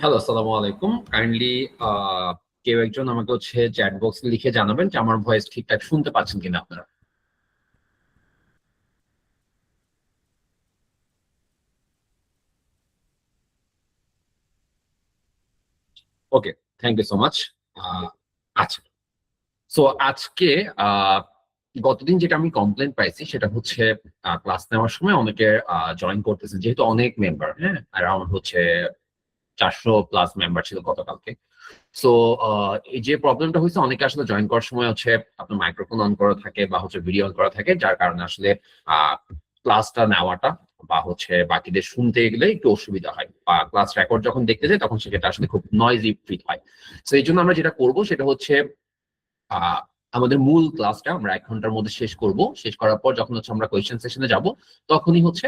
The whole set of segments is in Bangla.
হ্যালো, আসসালামু আলাইকুম। কাইন্ডলি কেউ একজন আমাকে হচ্ছে চ্যাট বক্স লিখে জানাবেন যে আমার ভয়েস ঠিকঠাক শুনতে পাচ্ছেন কিনা আপনারা। ওকে, থ্যাংক ইউ সো মাচ। আচ্ছা, সো আজকে আহ, গতদিন যেটা আমি কমপ্লেন পাইছি সেটা হচ্ছে ক্লাস নেওয়ার সময় অনেকে জয়েন করতেছে, যেহেতু অনেক মেম্বার, হ্যাঁ, অ্যারাউন্ড হচ্ছে 400+ মেম্বার ছিল গতকালকে। সো এই যে প্রবলেমটা হয়েছে, অনেকে আসলে জয়েন করার সময় হচ্ছে আপনার মাইক্রোফোন অন করা থাকে বা হচ্ছে ভিডিও অন করা থাকে, যার কারণে আসলে ক্লাসটা নেওয়াটা বা হচ্ছে বাকিদের শুনতে গেলে একটু অসুবিধা হয়, বা ক্লাস রেকর্ড যখন দেখতে যাই তখন সেটা আসলে খুব নয়েজি ফিল হয়। তো এই জন্য আমরা যেটা করব সেটা হচ্ছে আহ আমাদের মূল ক্লাসটা আমরা 1 ঘন্টার মধ্যে শেষ করব। শেষ করার পর যখন হচ্ছে আমরা কোয়েশ্চেন সেশনে যাব, তখনই হচ্ছে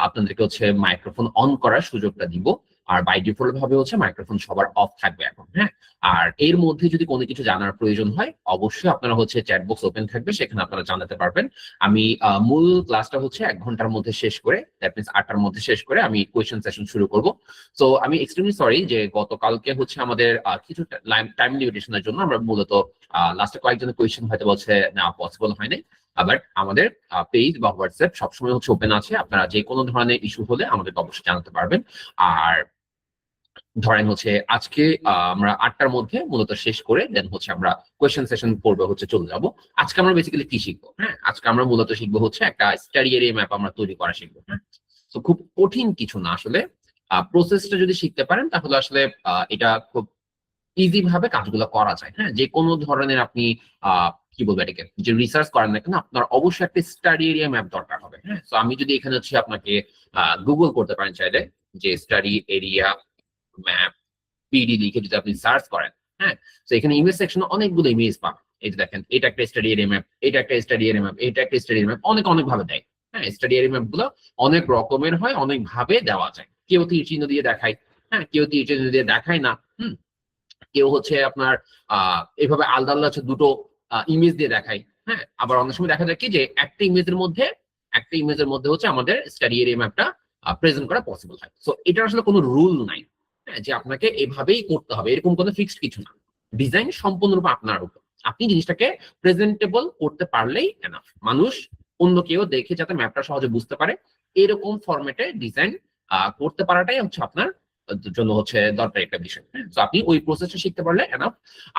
আপনাদেরকে হচ্ছে মাইক্রোফোন অন করার সুযোগটা দিব। আর বাই ডিফল্ট ভাবে হচ্ছে মাইক্রোফোন সবার অফ থাকবে এখন, হ্যাঁ। আর এর মধ্যে যদি কোনো কিছু জানার প্রয়োজন হয়, অবশ্যই আপনারা হচ্ছে চ্যাট বক্স ওপেন থাকবে, সেখানে আপনারা জানাতে পারবেন। আমি মূল ক্লাসটা হচ্ছে 1 ঘন্টার মধ্যে শেষ করে, দ্যাট মিনস 8টার মধ্যে শেষ করে আমি কোয়েশ্চেন সেশন শুরু করব। তো আমি এক্সট্রিমলি সরি যে গতকালকে হচ্ছে আমাদের কিছু টাইম লিমিটেশনের জন্য আমরা মূলত লাস্টে কয়েকজনের কোয়েশ্চেন হয়তো বলছে না, পসিবল হয়নি। আবার আমাদের পেজ বা হোয়াটসঅ্যাপ সবসময় হচ্ছে ওপেন আছে, আপনারা যে কোনো ধরনের ইস্যু হলে আমাদেরকে অবশ্যই জানাতে পারবেন। আর ধরেন হচ্ছে আজকে আমরা 8টার মধ্যে মূলত শেষ করে দেন হচ্ছে আমরা কোয়েশ্চেন সেশন পড়বে হচ্ছে চলে যাব। আজকে আমরা বেসিক্যালি কি শিখবো, হ্যাঁ, আজকে আমরা মূলত শিখবো হচ্ছে একটা স্টাডি এরিয়া ম্যাপ আমরা তৈরি করা শিখবো, হ্যাঁ। তো খুব কঠিন কিছু না আসলে। প্রসেসটা যদি শিখতে পারেন তাহলে আসলে এটা খুব ইজি ভাবে কাজগুলো করা যায়, হ্যাঁ। যে কোনো ধরনের আপনি কি বলবো এটাকে, যে রিসার্চ করেন না কেন, আপনার অবশ্যই একটা স্টাডি এরিয়া ম্যাপ দরকার হবে, হ্যাঁ। তো আমি যদি এখানে হচ্ছে আপনাকে গুগল করতে পারেন চাইলে, যে স্টাডি এরিয়া ম্যাপ পিডি লিখে যদি আপনি সার্চ করেন, হ্যাঁ, তো এখানে ইমেজ সেকশনে অনেকগুলো ইমেজ পাবেন। এই যে দেখেন, এটা একটা স্টাডি এরিয়া ম্যাপ, এটা একটা স্টাডি এরিয়া ম্যাপ, এটা একটা স্টাডি এরিয়া ম্যাপ, অনেক অনেক ভাবে দেয়। হ্যাঁ, স্টাডি এরিয়া ম্যাপ গুলো অনেক রকমের হয়, অনেক ভাবে দেওয়া যায়। কেউ তীর চিহ্ন দিয়ে দেখায়, হ্যাঁ, কেউ তীর চিহ্ন দিয়ে দেখায় না। হুম, কেউ হচ্ছে আপনার এভাবে আলাদা আলাদা হচ্ছে দুটো ইমেজ দিয়ে দেখায়। হ্যাঁ, আবার অনেক সময় দেখা যায় কি যে একটা ইমেজের মধ্যে হচ্ছে আমাদের স্টাডি এরিয়া ম্যাপটা প্রেজেন্ট করা পসিবল হয়। সো এটা আসলে কোনো রুল নাই, হ্যাঁ, যে আপনাকে এভাবেই করতে হবে, এরকম কোনো ফিক্সড কিছু না। ডিজাইন সম্পূর্ণরূপে আপনার উপর। আপনি জিনিসটাকে প্রেজেন্টেবল করতে পারলেই এনাফ। মানুষ অন্য কেউ দেখে যাতে ম্যাপটা সহজে বুঝতে পারে, এরকম ফরম্যাটে ডিজাইন করতে পারাটাই হচ্ছে আপনার জন্য হচ্ছে দরকারি একটা বিষয়, হ্যাঁ। তো আপনি ওই প্রসেসটা শিখতে পারলে এনাফ।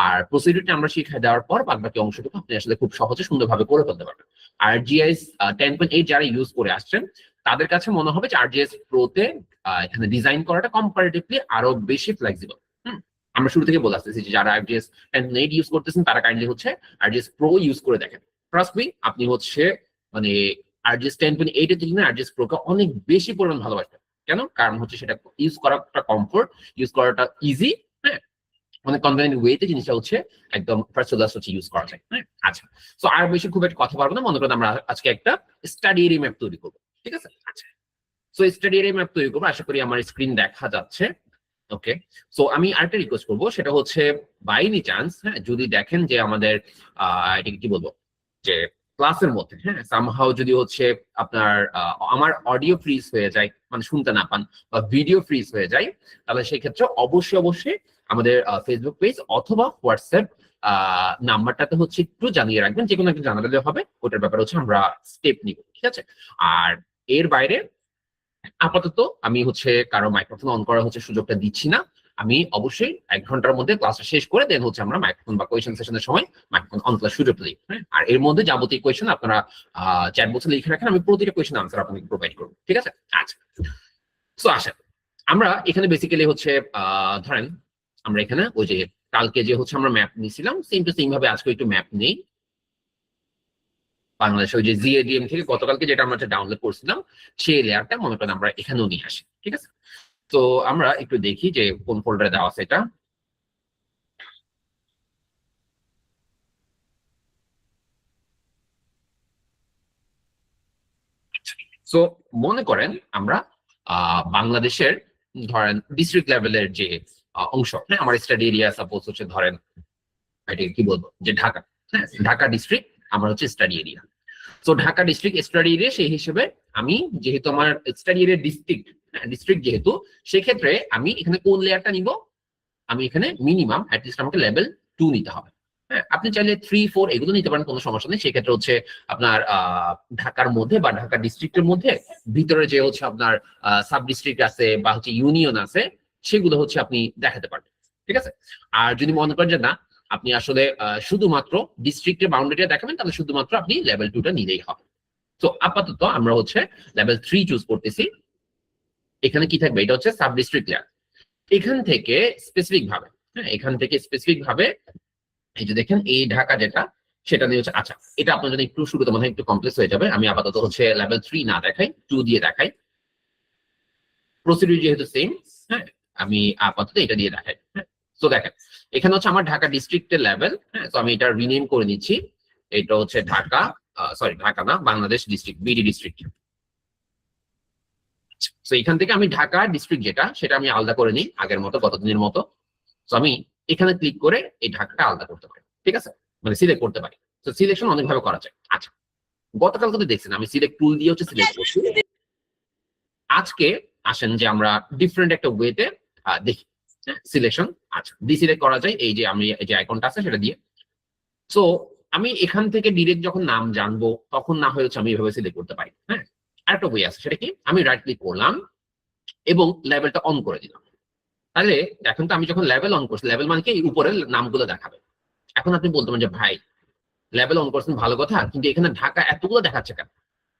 আর প্রসিডিউরটা আমরা শিখাই দেওয়ার পর বাদ বাকি অংশটুকু আপনি আসলে খুব সহজে সুন্দরভাবে করে ফেলতে পারবেন। আর জিআইএস 10.8 যারা ইউজ করে আসছেন, তাদের কাছে মনে হবে যে আরজিএস প্রোতে এখানে ডিজাইন করাটা কম্পারেটিভলি আরো বেশি ফ্লেক্সিবল। হুম, আমরা শুরু থেকে বলে আসতেছি যে যারা আরজিএস 10.8 ইউজ করতেছেন তারা কাইন্ডলি হচ্ছে আরজিএস প্রো ইউজ করে দেখেন। ট্রাস্ট মি, আপনি হচ্ছে মানে আরজিএস 10.8 এর থেকে আরজিএস প্রো কে অনেক বেশি পরিমাণ ভালোবাসবেন। কেন? কারণ হচ্ছে সেটা ইউজ করাটা কমফোর্ট, ইউজ করাটা ইজি, হ্যাঁ, অনেক কনভেনিয়েন্ট ওয়েতে জিনিসটা হচ্ছে একদম ফার্স্ট ক্লাস হচ্ছে ইউজ করা যায়, হ্যাঁ। আচ্ছা, সো আর বেশি খুব একটা কথা পারবো না, মনে করেন আমরা আজকে একটা স্টাডি এরিয়া ম্যাপ তৈরি করবো, ঠিক আছে? আচ্ছা, সো স্টাডি এরিয়া ম্যাপ তৈরি করবো, আশা করি আমার স্ক্রিন দেখা যাচ্ছে। ওকে, সো আমি আরেকটা রিকোয়েস্ট করবো, সেটা হচ্ছে বাই এনি চান্স, হ্যাঁ, যদি দেখেন যে আমাদের এটাকে কি বলবো, যে ক্লাসের মধ্যে, হ্যাঁ, সামহাও যদি হচ্ছে আপনার আমার অডিও ফ্রিজ হয়ে যায়, মানে শুনতে না পান, বা ভিডিও ফ্রিজ হয়ে যায়, তাহলে সেই ক্ষেত্রে অবশ্যই অবশ্যই আমাদের ফেসবুক পেজ অথবা হোয়াটসঅ্যাপ নাম্বারটাতে হচ্ছে একটু জানিয়ে রাখবেন, যে কোনো একটা জানালে হবে, ওটার ব্যাপারে হচ্ছে আমরা স্টেপ নিব, ঠিক আছে? আর এর বাইরে আপাতত আমি হচ্ছে কারো মাইক্রোফোন অন করার হচ্ছে সুযোগটা দিচ্ছি না। আমি অবশ্যই 1 ঘন্টার মধ্যে ক্লাসটা শেষ করে দেন হচ্ছে আমরা মাইক্রোফোন বা কোয়েশ্চেন সেশনের সময় মাইক্রোফোন অন করার সুযোগ দিই, হ্যাঁ। আর এর মধ্যে যাবতীয় কোয়েশ্চেন আপনারা চ্যাট বক্সে লিখে রাখেন, আমি প্রতিটা কোয়েশ্চেন আনসার আপনাকে প্রোভাইড করবো, ঠিক আছে? আচ্ছা, সো আসেন, আমরা এখানে বেসিক্যালি হচ্ছে ধরেন আমরা এখানে ওই যে কালকে যে হচ্ছে আমরা ম্যাপ নিয়েছিলাম, সেম টু সেম ভাবে আজকে একটু ম্যাপ নেই বাংলাদেশে, ওই যে জিএডিএম থেকে গতকালকে যেটা আমরা ডাউনলোড করছিলাম, সেই লেয়ারটা মনে করেন আমরা এখানেও নিয়ে আসি, ঠিক আছে? তো আমরা একটু দেখি যে কোন ফোল্ডারে দেওয়া আছে এটা। সো মনে করেন আমরা বাংলাদেশের ধরেন ডিস্ট্রিক্ট লেভেলের যে অংশ, হ্যাঁ, আমার স্টাডি এরিয়া সাপোজ হচ্ছে ধরেন এটা কি বলবো, যে ঢাকা, হ্যাঁ, ঢাকা ডিস্ট্রিক্ট আমার হচ্ছে study area. So Dhaka district study area সেই হিসেবে আমি যেহেতু আমার স্টাডি এরিয়া ডিস্ট্রিক্ট যেহেতু, সেক্ষেত্রে আমি এখানে কোন লেয়ারটা নিব, আমি এখানে মিনিমাম অ্যাটলিস্ট আমাকে লেভেল 2 নিতে হবে। হ্যাঁ, আপনি চাইলে 3, 4 এগুলো নিতে পারেন, কোনো সমস্যা নেই। সেক্ষেত্রে হচ্ছে আপনার ঢাকার মধ্যে বা ঢাকা ডিস্ট্রিক্টের মধ্যে ভিতরে যে হচ্ছে আপনার সাব ডিস্ট্রিক্ট আছে বা হচ্ছে ইউনিয়ন আছে, সেগুলো হচ্ছে আপনি দেখাতে পারবেন। ঠিক আছে। আর যদি মনে করেন যে না, আপনি আসলে শুধুমাত্র ডিস্ট্রিক্টের বাউন্ডারিটা দেখাবেন, তাহলে শুধুমাত্র আপনি লেভেল 2টা নিলেই হবে। তো আপাতত আমরা হচ্ছে লেভেল 3 চুজ করতেছি। এখানে কি থাকবে, এটা হচ্ছে সাব ডিস্ট্রিক্ট লেয়ার। এখান থেকে স্পেসিফিক ভাবে, হ্যাঁ, এখান থেকে স্পেসিফিক ভাবে এই যে দেখেন এই ঢাকা যেটা, সেটা নিয়ে হচ্ছে, আচ্ছা এটা আপনার জন্য একটু শুরুতে মনে হয় একটু কমপ্লেক্স হয়ে যাবে। আমি আপাতত হচ্ছে লেভেল 3 না দেখাই, 2 দিয়ে দেখাই। প্রসিডিউর যেহেতু সেম, হ্যাঁ, আমি আপাতত এটা দিয়ে দেখাই। হ্যাঁ, তো দেখেন এখানে হচ্ছে আমার ঢাকা ডিস্ট্রিক্টের লেভেল। হ্যাঁ, তো আমি এটা রিনেম করে নিচ্ছি। এটা হচ্ছে ঢাকা, সরি ঢাকা না, বাংলাদেশ ডিস্ট্রিক্ট, বিডি ডিস্ট্রিক্ট। তো এখান থেকে আমি ঢাকা ডিস্ট্রিক্ট যেটা, সেটা আমি আলাদা করে নিই আগের মতো, গতদিনের মতো। তো আমি এখানে ক্লিক করে এই ঢাকাটা আলাদা করতে পারি। ঠিক আছে, মানে সিলেক্ট করতে পারি। তো সিলেকশন অনেকভাবে করা যায়। আচ্ছা, গতকাল কিন্তু দেখছেন আমি সিলেক্ট টুল দিয়ে হচ্ছে সিলেক্ট করছি। আজকে আসেন যে আমরা ডিফারেন্ট একটা ওয়েতে দেখি সিলেকশন। আচ্ছা, ডিসিলেক্ট করা যায় এই যে আমি এই যে আইকনটা আছে সেটা দিয়ে। সো আমি এখান থেকে ডিরেক্ট যখন নাম জানবো তখন না হয়ে হচ্ছে আমি এভাবে সিলেক্ট করতে পারি। হ্যাঁ, আরেকটা ওয়ে আছে, সেটা কি, আমি রাইট ক্লিক করলাম এবং লেভেলটা অন করে দিলাম। তাহলে এখন তো আমি যখন লেভেল অন করছি, লেভেল মানে কি এই উপরের নামগুলো দেখাবে। এখন আপনি বলতে পারেন যে ভাই লেভেল অন করছেন ভালো কথা, কিন্তু এখানে ঢাকা এতগুলো দেখাচ্ছে কেন?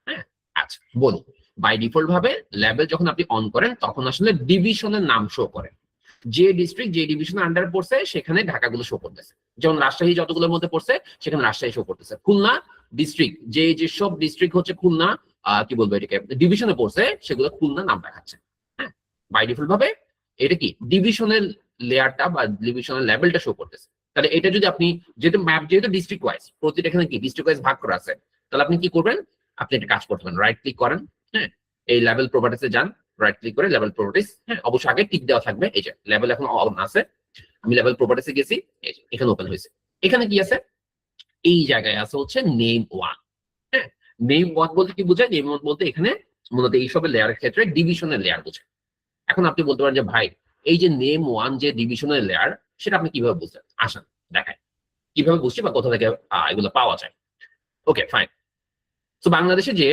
হ্যাঁ, আচ্ছা বলি, বাই ডিফল্ট ভাবে লেভেল যখন আপনি অন করেন তখন আসলে ডিভিশনের নাম শো করে। যে ডিস্ট্রিক্ট যে ডিভিশনের আন্ডারে পড়ছে সেখানে ঢাকাগুলো শো করতেছে। যেমন রাজশাহী যতগুলোর মধ্যে পড়ছে সেখানে রাজশাহী শো করতেছে। খুলনা ডিস্ট্রিক্ট, যেসব ডিস্ট্রিক্ট হচ্ছে খুলনা কি বলবো এটাকে ডিভিশনে পড়ছে, সেগুলো খুলনা নাম দেখাচ্ছে। হ্যাঁ, বাই ডিফল্ট ভাবে এটা কি ডিভিশনের লেয়ারটা বা ডিভিশনের লেভেলটা শো করতেছে। তাহলে এটা যদি আপনি, যেহেতু ম্যাপ যেহেতু ডিস্ট্রিক্ট ওয়াইজ, প্রতিটা এখানে কি ডিস্ট্রিক্ট ওয়াইজ ভাগ করা আছে, তাহলে আপনি কি করবেন, আপনি একটা কাজ করতে পারেন, রাইট ক্লিক করেন। হ্যাঁ, এই লেভেল প্রপার্টিসে যান, রাইট ক্লিক করে লেভেল প্রপার্টিস। হ্যাঁ, অবশ্যই আগে টিক দেওয়া থাকবে। এই যে লেভেল এখন অন আছে, আমি লেভেল প্রপার্টিসে গেছি, এখানে ওপেন হয়েছে। এখানে কি আছে, এই জায়গায় আছে হচ্ছে নেম 1। হ্যাঁ, নেম 1 বলতে কি বোঝায়, নেম 1 বলতে এখানে মূলত এইসবের লেয়ারের ক্ষেত্রে ডিভিশনের লেয়ার বোঝায়। এখন আপনি বলতে পারেন যে ভাই এই যে নেম 1 যে ডিভিশনের লেয়ার, সেটা আপনি কিভাবে বুঝলেন, আসেন দেখায় কিভাবে বুঝছি বা কোথা থেকে এগুলো পাওয়া যায়। Okay fine. তো বাংলাদেশে যে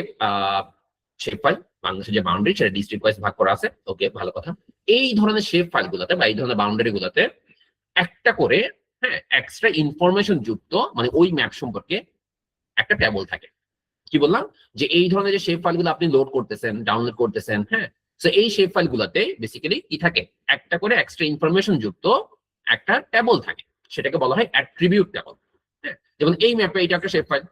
শেপ ফাইল, বাংলাদেশের যে বাউন্ডারি, সেটা ডিস্ট্রিক্ট ওয়াইজ ভাগ করা আছে। ওকে, ভালো কথা। এই ধরনের শেপ ফাইল গুলাতে বা এই ধরনের বাউন্ডারি গুলাতে একটা করে, হ্যাঁ, এক্সট্রা ইনফরমেশন যুক্ত, মানে ওই ম্যাপ সম্পর্কে একটা টেবল থাকে। কি বললাম, যে এই ধরনের যে শেপ ফাইলগুলো আপনি লোড করতেছেন, ডাউনলোড করতেছেন, হ্যাঁ, তো এই শেপ ফাইলগুলোতে বেসিক্যালি কি থাকে, একটা করে এক্সট্রা ইনফরমেশন যুক্ত একটা টেবল থাকে। সেটাকে বলা হয় অ্যাট্রিবিউট টেবল। হ্যাঁ, যেমন এই ম্যাপে এটা একটা শেপ ফাইল,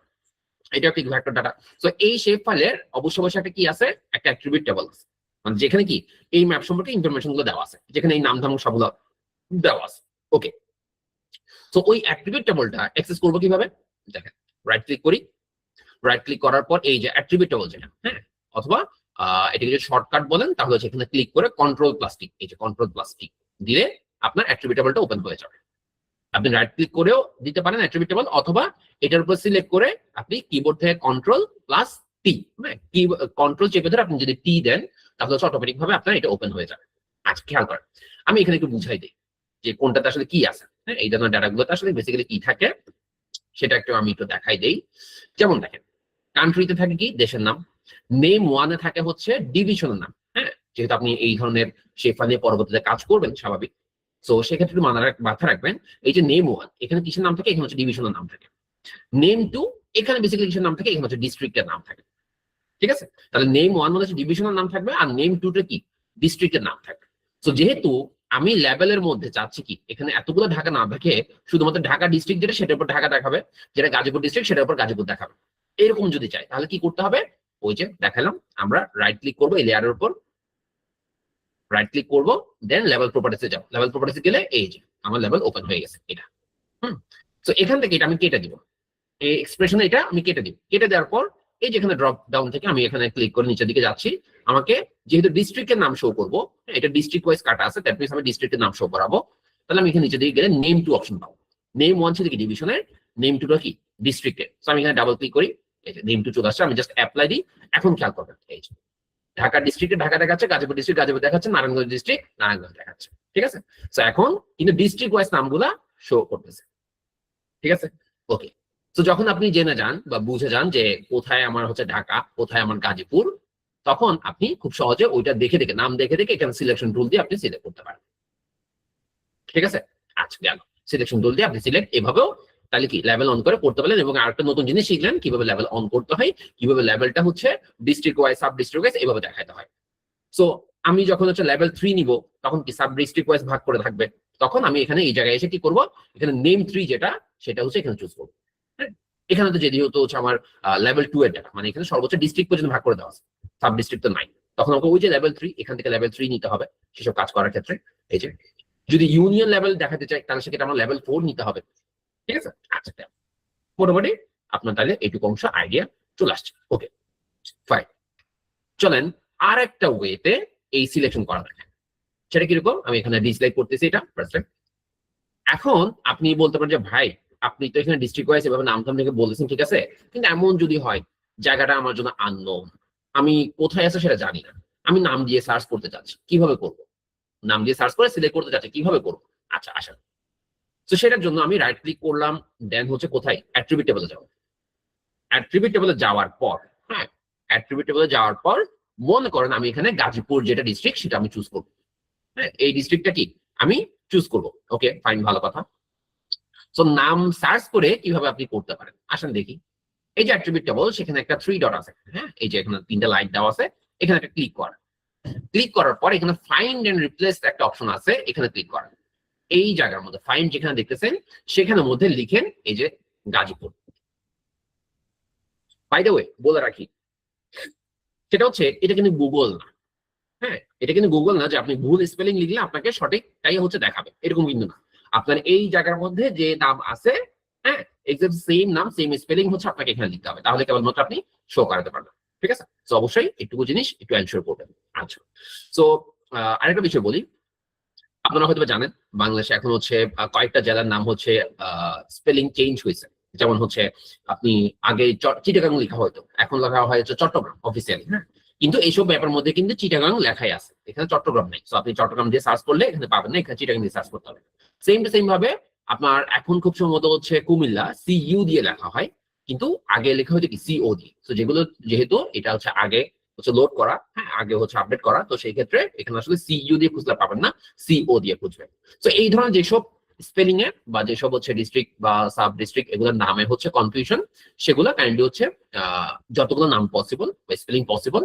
এটা একটা ভেক্টর ডাটা। তো এই শেপ ফাইলের অবশ্যই একটা কি আছে, একটা অ্যাট্রিবিউট টেবল আছে, মানে যেখানে কি এই ম্যাপ সম্পর্কে ইনফরমেশন গুলো দেওয়া আছে, যেখানে এই নাম ধাম সবগুলো দেওয়া আছে। ওকে, তো ওই অ্যাট্রিবিউট টেবলটা অ্যাক্সেস করবো কিভাবে, দেখেন রাইট ক্লিক করি, রাইট ক্লিক করার পর এই যে অ্যাট্রিবিউট টেবল যেটা, হ্যাঁ, অথবা এটাকে যদি শর্টকাট বলেন তাহলে হচ্ছে এখানে ক্লিক করে কন্ট্রোল+T, এই যে কন্ট্রোল+T দিলে আপনার অ্যাট্রিবিউট টেবলটা ওপেন হয়ে যাবে। আপনি রাইট ক্লিক করেও দিতে পারেন অ্যাট্রিবিউট টেবল, অথবা এটার উপর সিলেক্ট করে আপনি কিবোর্ড থেকে কন্ট্রোল+T, হ্যাঁ, কি কন্ট্রোল চেপে ধরে আপনি যদি টি দেন তাহলে হচ্ছে অটোমেটিক ভাবে আপনার এটা ওপেন হয়ে যাবে। আচ্ছা খেয়াল করেন, আমি এখানে একটু বুঝাই দিই যে কোনটাতে আসলে কি আছে। হ্যাঁ, এই ধরনের ডাটাগুলোতে আসলে বেসিক্যালি কি থাকে সেটা একটু আমি একটু দেখাই দেই। যেমন দেখেন, কান্ট্রিতে থাকে কি দেশের নাম, নেম 1 এ থাকে হচ্ছে ডিভিশনের নাম। হ্যাঁ, যেহেতু আপনি এই ধরনের শেফা নিয়ে পরবর্তীতে কাজ করবেন স্বাভাবিক, তো সেক্ষেত্রে মাথায় রাখবেন এই যে নেম 1 এখানে কিসের নাম থাকে, এখানে হচ্ছে ডিভিশনের নাম থাকে। নেম 2 এখানে বেসিক্যালি কিসের নাম থাকে, এখানে হচ্ছে ডিস্ট্রিক্টের নাম থাকে। ঠিক আছে, তাহলে নেম 1 মানে হচ্ছে ডিভিশনের নাম থাকবে, আর নেম 2 টা কি ডিস্ট্রিক্টের নাম থাকবে। তো যেহেতু আমি লেভেলের মধ্যে চাচ্ছি কি এখানে এতগুলো ঢাকা না দেখে শুধুমাত্র ঢাকা ডিস্ট্রিক্ট যেটা সেটার উপর ঢাকা দেখাবে, যেটা গাজীপুর ডিস্ট্রিক্ট সেটার উপর গাজীপুর দেখাবে, এরকম যদি চাই তাহলে কি করতে হবে, ওই যে দেখালাম, আমরা রাইট ক্লিক করবো এই লেয়ারের উপর, রাইট ক্লিক করবো, দেন লেভেল প্রপার্টিসে যাও, লেভেল প্রপার্টিসে গেলে এই যে আমার লেভেল ওপেন হয়ে গেছে এটা। তো এখান থেকে এটা আমি কেটে দিব, এই এক্সপ্রেশনে এটা আমি কেটে দিব। কেটে দেওয়ার পর এই যেখানে ড্রপ ডাউন থেকে আমি এখানে ক্লিক করে নিচের দিকে যাচ্ছি, আমাকে যেহেতু ডিস্ট্রিক্টের নাম শো করবো, এটা ডিস্ট্রিক্ট ওয়াইজ কাটা আছে, দ্যাট মিনস আমি ডিস্ট্রিক্টের নাম শো করাবো। তাহলে আমি এখানে নিচের দিকে গেলে নেম 2 অপশন পাবো। নেম 1 ছিল কি ডিভিশনের, নেম 2 টা কি ডিস্ট্রিক্টের। তো আমি এখানে ডাবল ক্লিক করি, এই যে নেম টু চলে আসছে, আমি জাস্ট অ্যাপ্লাই দিই। এখন খেয়াল করবেন, এই যে ঢাকা ডিস্ট্রিক্টে ঢাকা দেখাচ্ছে, গাজীপুর ডিস্ট্রিক্ট গাজীপুর দেখাচ্ছে, নারায়ণগঞ্জ ডিস্ট্রিক্ট নারায়ণগঞ্জ দেখাচ্ছে। ঠিক আছে, তো এখন কিন্তু ডিস্ট্রিক্ট ওয়াইজ নামগুলা শো করতেছে। ঠিক আছে, ওকে। তো যখন আপনি জেনে যান বা বুঝে যান যে কোথায় আমার হচ্ছে ঢাকা, কোথায় আমার গাজীপুর, তখন আপনি খুব সহজে ওইটা দেখে দেখে নাম দেখে দেখে এখানে সিলেকশন টুল দিয়ে আপনি সিলেক্ট করতে পারেন। ঠিক আছে, আচ্ছা গেল সিলেকশন টুল দিয়ে আপনি সিলেক্ট এভাবেও তাহলে কি লেভেল অন করে করতে পারলেন। এবং আরেকটা নতুন জিনিস শিখলেন কিভাবে লেভেল অন করতে হয়, কিভাবে লেভেলটা হচ্ছে district wise sub district wise এভাবে দেখাতে হয়। সো আমি যখন হচ্ছে লেভেল 3 নিব তখন কি সাব ডিস্ট্রিক্ট ওয়াইজ ভাগ করে থাকবে, তখন আমি এখানে এই জায়গায় এসে কি করব, এখানে নেম 3 যেটা সেটা হচ্ছে এখানে চুজ করবো। হ্যাঁ, এখানে তো যেহেতু হচ্ছে আমার লেভেল 2 এর ডাটা, মানে এখানে সর্বোচ্চ ডিস্ট্রিক্ট পর্যন্ত ভাগ করে দেওয়া আছে, সাব ডিস্ট্রিক্ট তো নাই, তখন আমাকে ওই যে লেভেল 3 এখান থেকে লেভেল 3 নিতে হবে সেসব কাজ করার ক্ষেত্রে। এই যে যদি ইউনিয়ন লেভেল দেখাতে চাই তাহলে সেক্ষেত্রে আমার লেভেল 4 নিতে হবে। ঠিক আছে, আচ্ছা মোটামুটি আপনার তাহলে এইটুকু অংশ আইডিয়া চলে আসছে। ওকে ফাইন, চলেন আর একটা ওয়েতে এই সিলেকশন করা থাকে, সেটা কিরকম, আমি এখানে ডিসলাইক করতেছি এটা ফার্স্ট। এখন আপনি বলতে পারেন যে ভাই আপনি তো এখানে ডিস্ট্রিক্ট ওয়াইজ এভাবে নাম টাম থেকে বলেছেন, ঠিক আছে, কিন্তু এমন যদি হয় জায়গাটা আমার জন্য আননোন, আমি কোথায় আছে সেটা জানি না, আমি নাম দিয়ে সার্চ করতে চাচ্ছি, কিভাবে করব, নাম দিয়ে সার্চ করে সিলেক্ট করতে চাচ্ছি, কিভাবে করবো? আচ্ছা আসেন, তো সেটার জন্য আমি রাইট ক্লিক করলাম, দেন হচ্ছে কোথায় অ্যাট্রিবিউট টেবলে যাবো। অ্যাট্রিবিউট টেবলে যাওয়ার পর, হ্যাঁ অ্যাট্রিবিউট টেবলে যাওয়ার পর মনে করেন আমি এখানে গাজীপুর যেটা ডিস্ট্রিক্ট সেটা আমি চুজ করবো। হ্যাঁ, এই ডিস্ট্রিক্টটা কি আমি চুজ করবো। ওকে ফাইন, ভালো কথা। তো নাম সার্চ করে কিভাবে আপনি করতে পারেন আসেন দেখি। এই যে অ্যাট্রিবিউট টেবল সেখানে একটা 3 ডট আছে, হ্যাঁ এই যে এখানে 3টা লাইন দেওয়া আছে, এখানে একটা ক্লিক করা, ক্লিক করার পর এখানে ফাইন্ড এন্ড রিপ্লেস একটা অপশন আছে, এখানে ক্লিক করা। এই জায়গার মধ্যে ফাইন্ড যেখানে দেখতেছেন সেখানের মধ্যে লিখেন এই যে গাজীপুর। বাই দ্য ওয়ে বলে রাখি, সেটা হচ্ছে এটা কিন্তু গুগল না, হ্যাঁ এটা কিন্তু গুগল না যে আপনি ভুল স্পেলিং লিখলে আপনাকে সঠিকটাই হচ্ছে দেখাবে, এরকম কিন্তু না। আপনার এই জায়গার মধ্যে যে নাম আছে, হ্যাঁ এক্সাক্ট সেম নাম সেম স্পেলিং হচ্ছে আপনাকে এখানে লিখতে হবে, তাহলে কেবলমাত্র আপনি শো করাতে পারবেন। ঠিক আছে, তো অবশ্যই একটুকু জিনিস একটু এনশিওর করবেন। আচ্ছা, তো আরেকটা বিষয় বলি, আপনারা হয়তো জানেন বাংলাদেশে এখন হচ্ছে কয়েকটা জেলার নাম হচ্ছে স্পেলিং চেঞ্জ হয়েছে। যেমন হচ্ছে আপনি আগে চিটাগাং লেখা হয়তো, এখন লেখা হয় হচ্ছে চট্টগ্রাম অফিসিয়ালি, হ্যাঁ কিন্তু এইসব ব্যাপার মধ্যে কিন্তু চিটাগাং লেখাই আছে, এখানে চট্টগ্রাম নেই। তো আপনি চট্টগ্রাম দিয়ে সার্চ করলে এখানে পাবেন না, এখানে চিটাগাং দিয়ে সার্চ করতে হবে। সেম টু সেম ভাবে আপনার এখন খুব সম্ভবত হচ্ছে কুমিল্লা CU দিয়ে লেখা হয়, কিন্তু আগে লেখা হয়তো কি CO দিয়ে। তো যেগুলো যেহেতু এটা হচ্ছে আগে হচ্ছে লোড করা, হ্যাঁ আগে হচ্ছে আপডেট করা, তো সেই ক্ষেত্রে এখানে আসলে CU দিয়ে খুঁজলে পাবেন না, CO দিয়ে খুঁজবেন। তো এই ধরনের যেসব স্পেলিং এ বা যেসব হচ্ছে ডিস্ট্রিক্ট বা সাব ডিস্ট্রিক্ট এগুলোর নামে হচ্ছে কনফিউশন, সেগুলো কাইন্ডলি হচ্ছে যতগুলো নাম পসিবল বা স্পেলিং পসিবল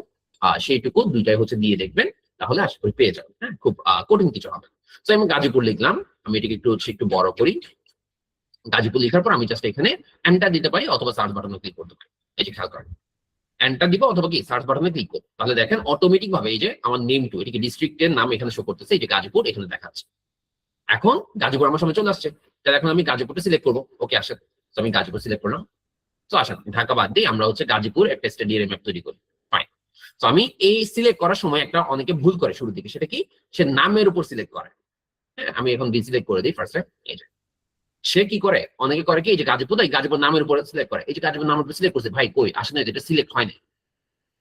সেইটুকু দুইটাই হচ্ছে দিয়ে দেখবেন, তাহলে আশা করি পেয়ে যাবেন। হ্যাঁ খুব কঠিন কিছু হবে। তো আমি গাজীপুর লিখলাম, আমি এটাকে একটু বড় করি। গাজীপুর লেখার পর আমি জাস্ট এখানে এন্টার দিতে পারি অথবা সার্চ বাটনে ক্লিক করতে পারি। এই যে খেয়াল করেন, এন্টার দিব অথবা কি সার্চ বাটনে ক্লিক করব, তাহলে দেখেন অটোমেটিক ভাবে এই যে আমার নেম টু এটিকে ডিস্ট্রিক্টের নাম এখানে শো করতেছে, এই যে গাজীপুর এখানে দেখাচ্ছে। এখন গাজীপুর আমার সামনে চলে আসছে, তাহলে এখন আমি গাজীপুরটা সিলেক্ট করবো। ওকে আসেন, তো আমি গাজীপুর সিলেক্ট করলাম। তো আসেন ঢাকা বাদ দিয়ে আমরা হচ্ছে গাজীপুর একটা স্টেডিয়াম ম্যাপ তৈরি করি। ফাইন, তো আমি এই সিলেক্ট করার সময় একটা অনেকে ভুল করে শুরুর দিকে, সেটা কি সে নামের উপর সিলেক্ট করে। হ্যাঁ আমি এখন ডিসিলেক্ট করে দিই ফার্স্টে। এই যে সে কি করে, অনেকে করে কি এই যে গাজীপুর, এই গাজীপুর নামের উপর সিলেক্ট করে, এই যে গাজীপুর নামের উপর সিলেক্ট করছে, ভাই কই আসলে এটা সিলেক্ট হয় না।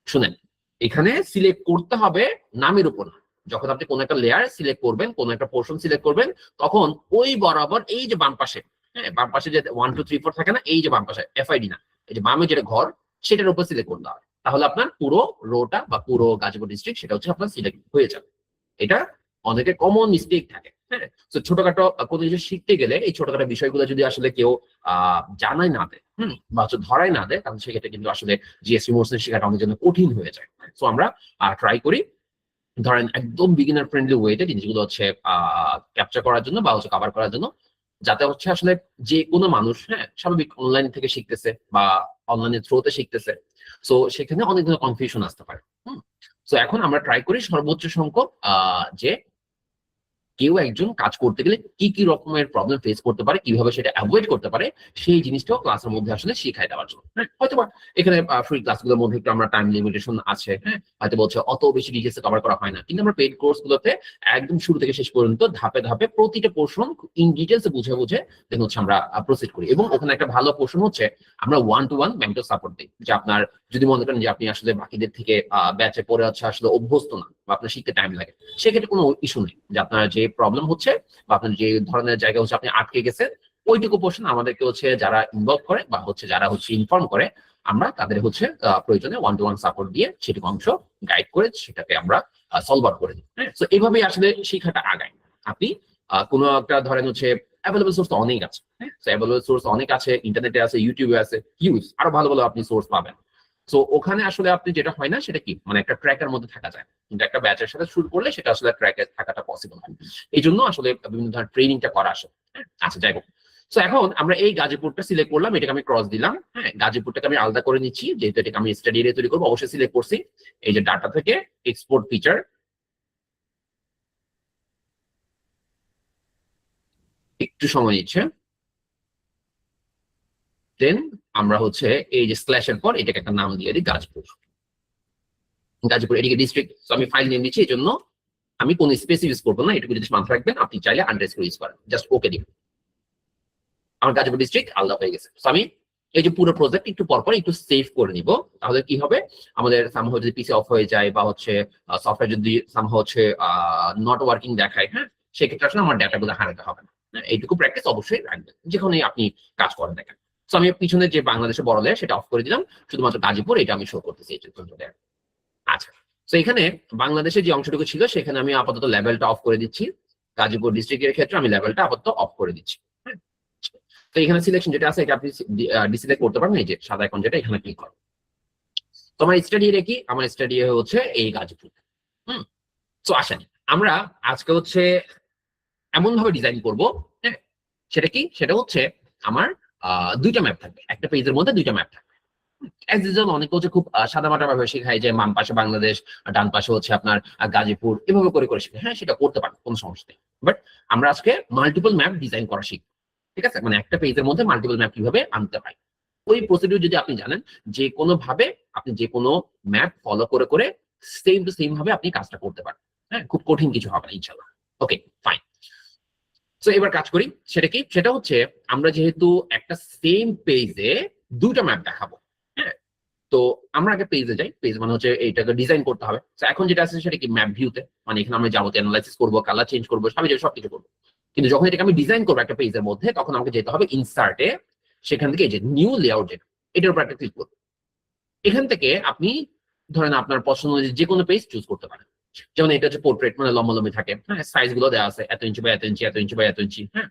শুনেন, এখানে সিলেক্ট করতে হবে নামের উপর। যখন আপনি কোন একটা লেয়ার সিলেক্ট করবেন, কোন একটা পোর্শন সিলেক্ট করবেন, তখন ওই বরাবর এই যে বাম পাশে, হ্যাঁ বাম পাশে যে 1 2 3 4 থাকে না, এই যে বাম পাশে FID না, এই যে বামে যেটা ঘর সেটার উপর সিলেক্ট করতে হবে, তাহলে আপনার পুরো রোটা বা পুরো গাজীপুর ডিস্ট্রিক্ট সেটা হচ্ছে আপনার সিলেক্ট হয়ে যাবে। এটা অনেকে কমন মিস্টেক থাকে। হ্যাঁ, তো ছোটখাটো কোনো কিছু শিখতে গেলে এই ছোটখাটো বিষয়গুলো যদি আসলে কেউ জানাই না দেয়, বা হচ্ছে ধরাই না দেয়, তাহলে সেক্ষেত্রে কিন্তু আসলে GST মোডস শেখাটা আমাদের জন্য কঠিন হয়ে যায়। তো আমরা ট্রাই করি ধরেন একদম বিগিনার ফ্রেন্ডলি ওয়েতে জিনিসগুলো হচ্ছে ক্যাপচার করার জন্য বা হচ্ছে কভার করার জন্য, যাতে হচ্ছে আসলে যে কোনো মানুষ, হ্যাঁ স্বাভাবিক অনলাইন থেকে শিখতেছে বা অনলাইনের থ্রুতে শিখতেছে, তো সেখানে অনেক ধরনের কনফিউশন আসতে পারে। তো এখন আমরা ট্রাই করি সর্বোচ্চ সংখ্যক যে কেউ একজন কাজ করতে গেলে কি কি রকমের প্রবলেম ফেস করতে পারে, কিভাবে সেটা অ্যাভয়েড করতে পারে, সেই জিনিসটাও ক্লাসের মধ্যে আসলে শিখাই দেওয়ার জন্য। হ্যাঁ, হয়তোবা এখানে ফ্রি ক্লাসগুলোর মধ্যে একটু আমরা টাইম লিমিটেশন আছে, হ্যাঁ, হয়তো বলছে অত বেশি ডিটেলসে কভার করা হয় না, কিন্তু আমরা পেইড কোর্স গুলোতে একদম শুরু থেকে শেষ পর্যন্ত ধাপে ধাপে প্রতিটা পোর্শন ইন ডিটেলসে বুঝে বুঝে দেন হচ্ছে আমরা প্রসিড করি। এবং ওখানে একটা ভালো পোর্শন হচ্ছে আমরা 1-to-1 মেন্টর সাপোর্ট দিই, যে আপনার যদি মনে করেন যে আপনি আসলে বাকিদের থেকে ব্যাচে পড়ে হচ্ছে আসলে অভ্যস্ত না বা আপনার শিখতে টাইম লাগে, সেক্ষেত্রে কোনো ইস্যু নেই, যে আপনার যে প্রবলেম হচ্ছে বা আপনার যে ধরনের জায়গা হচ্ছে আপনি আটকে গেছেন, ওইটুকু পোর্শন আমাদেরকে হচ্ছে যারা ইনভলভ করে বা হচ্ছে যারা হচ্ছে ইনফর্ম করে, আমরা তাদের হচ্ছে প্রয়োজনে 1-to-1 সাপোর্ট দিয়ে সেটুকু অংশ গাইড করে সেটাকে আমরা সলভ আউট করে দিই। হ্যাঁ, তো এইভাবেই আসলে শিক্ষাটা আগায়। আপনি কোনো একটা ধরেন হচ্ছে অ্যাভেলেবল সোর্স অনেক আছে, হ্যাঁ, অ্যাভেলেবল সোর্স অনেক আছে, ইন্টারনেটে আছে, ইউটিউবে আছে, হিউজ আরো ভালো ভালো আপনি সোর্স পাবেন। তো ওখানে আসলে আপনি যেটা হয় না সেটা কি, মানে একটা ট্র্যাকের মধ্যে থাকা যায়, কিন্তু একটা ব্যাচের সাথে শুরু করলে সেটা আসলে ট্র্যাকে থাকাটা পসিবল হয়। এই জন্য আসলে বিভিন্ন ধরনের ট্রেনিংটা করা আসে। আচ্ছা, যাই হোক, তো এখন আমরা এই গাজীপুরটা সিলেক্ট করলাম, এটাকে আমি ক্রস দিলাম। হ্যাঁ, গাজীপুরটাকে আমি আলাদা করে নিচ্ছি, যেহেতু এটাকে আমি স্টাডি এরিয়া তৈরি করবো, অবশ্যই সিলেক্ট করছি। এই যে ডাটা থেকে এক্সপোর্ট ফিচার, একটু সময় নিচ্ছে। দেন আমরা হচ্ছে এই যে স্ল্যাশের পর এটাকে একটা নাম দিয়ে দিই গাজীপুর। গাজীপুর এদিকে ডিস্ট্রিক্ট, তো আমি ফাইল নেম দিচ্ছি, এই জন্য আমি কোন স্পেস ইউজ করবো না, এটুকু যদি মাথায় রাখবেন। আপনি চাইলে আন্ডারস্কোর ইউজ করেন, জাস্ট ওকে দিন। আমার গাজীপুর ডিস্ট্রিক্ট আলাদা হয়ে গেছে। তো আমি এই যে পুরো প্রজেক্ট একটু পরপর একটু সেভ করে নিব, তাহলে কি হবে, আমাদের সামহাও যদি পিসি অফ হয়ে যায় বা হচ্ছে সফটওয়্যার যদি সামহাও হচ্ছে নট ওয়ার্কিং দেখায়, হ্যাঁ, সেক্ষেত্রে আসলে আমার ডাটাগুলো হারাতে হবে না। হ্যাঁ, এইটুকু প্র্যাকটিস অবশ্যই রাখবেন যেখানে আপনি কাজ করেন দেখেন। তো আমি পিছনে যে বাংলাদেশে বড় লেয়ার সেটা অফ করে দিলাম, শুধুমাত্র গাজীপুর এটা আমি শো করতেছি এই চিত্রটা। আচ্ছা, তো এখানে বাংলাদেশে যে অংশটুকু ছিল সেখানে আমি আপাতত লেভেলটা অফ করে দিচ্ছি। গাজীপুর ডিস্ট্রিক্টের ক্ষেত্রে আমি লেভেলটা আপাতত অফ করে দিচ্ছি। হ্যাঁ, তো এখানে সিলেকশন যেটা আছে এটা আপনি ডিসিলেক্ট করতে পারেন, এই যে সাদা আইকন যেটা, এখানে ক্লিক করুন। তো আমার স্টাডি এরিয়া কি, আমার স্টাডি এরিয়া হচ্ছে এই গাজীপুর। হুম, তো আসেন আমরা আজকে হচ্ছে এমন ভাবে ডিজাইন করব, হ্যাঁ, সেটা কি, সেটা হচ্ছে আমার দুইটা ম্যাপ থাকবে, একটা পেজের মধ্যে দুইটা ম্যাপ থাকবে। অ্যাজ ইউজুয়াল অনেকে হচ্ছে খুব সাদামাটা ভাবে শেখায়, যে বাম পাশে বাংলাদেশ, ডান পাশে হচ্ছে আপনার গাজীপুর, এভাবে করে করে শেখে। হ্যাঁ, সেটা করতে পারেন, কোনো সমস্যা নেই। বাট আমরা আজকে মাল্টিপল ম্যাপ ডিজাইন করা শিখবো, ঠিক আছে, মানে একটা পেজের মধ্যে মাল্টিপল ম্যাপ কিভাবে আনতে হয়, ওই প্রসিডিউর যদি আপনি জানেন, যে কোনো ভাবে আপনি যে কোনো ম্যাপ ফলো করে করে সেম টু সেম ভাবে আপনি কাজটা করতে পারেন। হ্যাঁ, খুব কঠিন কিছু হবে না ইনশাল্লাহ। ওকে, ফাইন। তো এবার কাজ করি, সেটা কি, সেটা হচ্ছে আমরা যেহেতু একটা সেম পেজে দুইটা ম্যাপ দেখাবো, হ্যাঁ, তো আমরা আগে পেজে যাই। পেজ মানে হচ্ছে এইটাকে ডিজাইন করতে হবে। তো এখন যেটা আছে সেটা কি, ম্যাপ ভিউতে, মানে এখানে আমরা যাবতীয় অ্যানালাইসিস করবো, কালার চেঞ্জ করবো, সবকিছু করবো। কিন্তু যখন এটাকে আমি ডিজাইন করবো একটা পেজের মধ্যে, তখন আমাকে যেতে হবে ইনসার্টে, সেখান থেকে এই যে নিউ লেআউট, যেটা এটার উপর একটা ক্লিক করবো। এখান থেকে আপনি ধরেন আপনার পছন্দ অনুযায়ী যে কোনো পেজ চুজ করতে পারেন। যেমন এটা হচ্ছে পোর্ট্রেট, মানে লম্বালম্বি থাকে, হ্যাঁ, সাইজ গুলো দেওয়া আছে, এত ইঞ্চি বাই এত ইঞ্চি, এত ইঞ্চি বাই এত ইঞ্চি, হ্যাঁ।